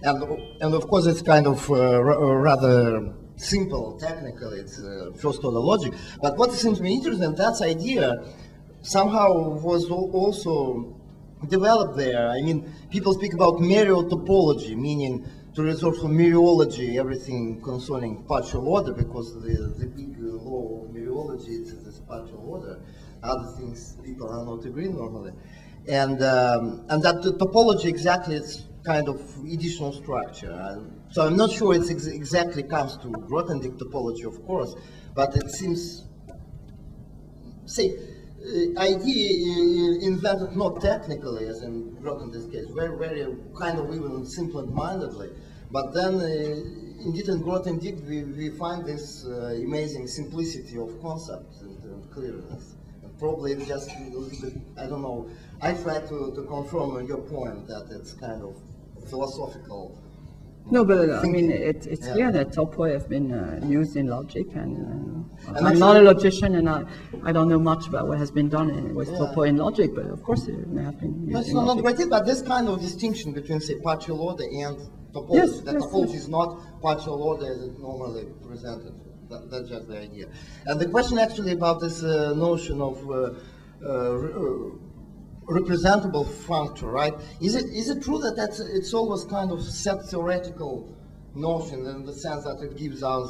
and of course it's kind of rather simple technically, it's first order logic. But what seems to me interesting, that idea somehow was also developed there. I mean, people speak about mereotopology, meaning to resolve from mereology everything concerning partial order, because the big law of mereology is this partial order. Other things people are not agreeing normally. And that the topology exactly is kind of additional structure. So I'm not sure it exactly comes to Grothendieck topology, of course, but it seems, idea invented not technically, as in Grothendieck's case, very kind of even simple-mindedly, but then indeed in Grothendieck we find this amazing simplicity of concepts and clearness. And probably it's just a little bit, I don't know, I try to confirm your point that it's kind of philosophical. No, but I mean, it's clear that topoi have been used in logic, and I'm not a logician, and I don't know much about what has been done with topoi in logic, but of course it may have been used That's in not logic. right, but this kind of distinction between, say, partial order and topology, Yes, that yes, topology yes. is not partial order as it normally presented. That's just the idea. And the question actually about this notion of representable functor, right? Is it true that it's always kind of set theoretical notion in the sense that it gives us,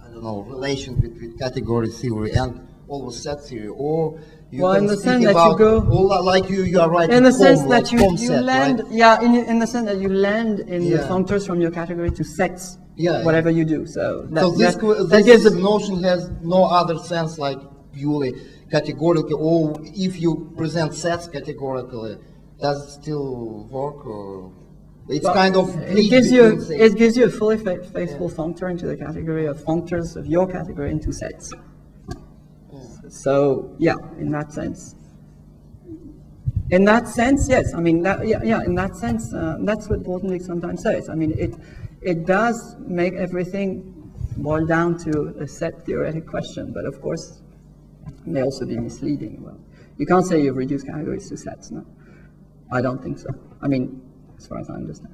I don't know, relation between category theory and always set theory, or you Well, can in the speak sense that you about, go- well, like you are right, In the sense that you set, land, right? yeah, in the sense that you land in the Yeah. functors from your category to sets, Yeah, whatever you do. So that, So this, that gives this a notion has no other sense like purely categorically, or if you present sets categorically, does it still work, or it's well, kind of it gives you a fully faithful functor into the category of functors of your category into sets. So yeah, in that sense. In that sense, yes. I mean, in that sense, that's what Grothendieck sometimes says. I mean, it does make everything boil down to a set theoretic question, but of course, it may also be misleading. Well, you can't say you've reduced categories to sets, no. I don't think so. I mean, as far as I understand.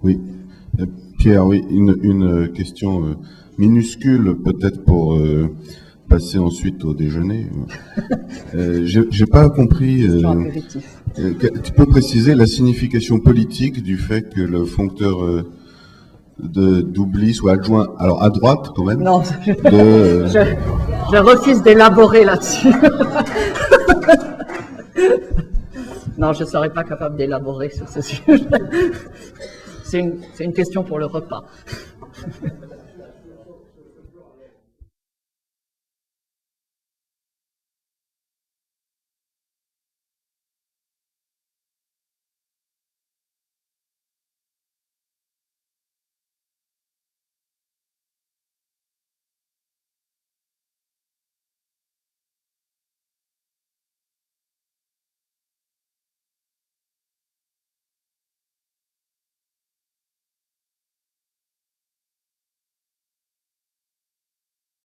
Oui. Pierre, oui, une question minuscule peut-être pour passer ensuite au déjeuner. J'ai pas compris. Tu peux préciser la signification politique du fait que le foncteur d'oubli soit adjoint, alors à droite quand même. Non, je refuse d'élaborer là-dessus. Non, je ne serais pas capable d'élaborer sur ce sujet. C'est une question pour le repas.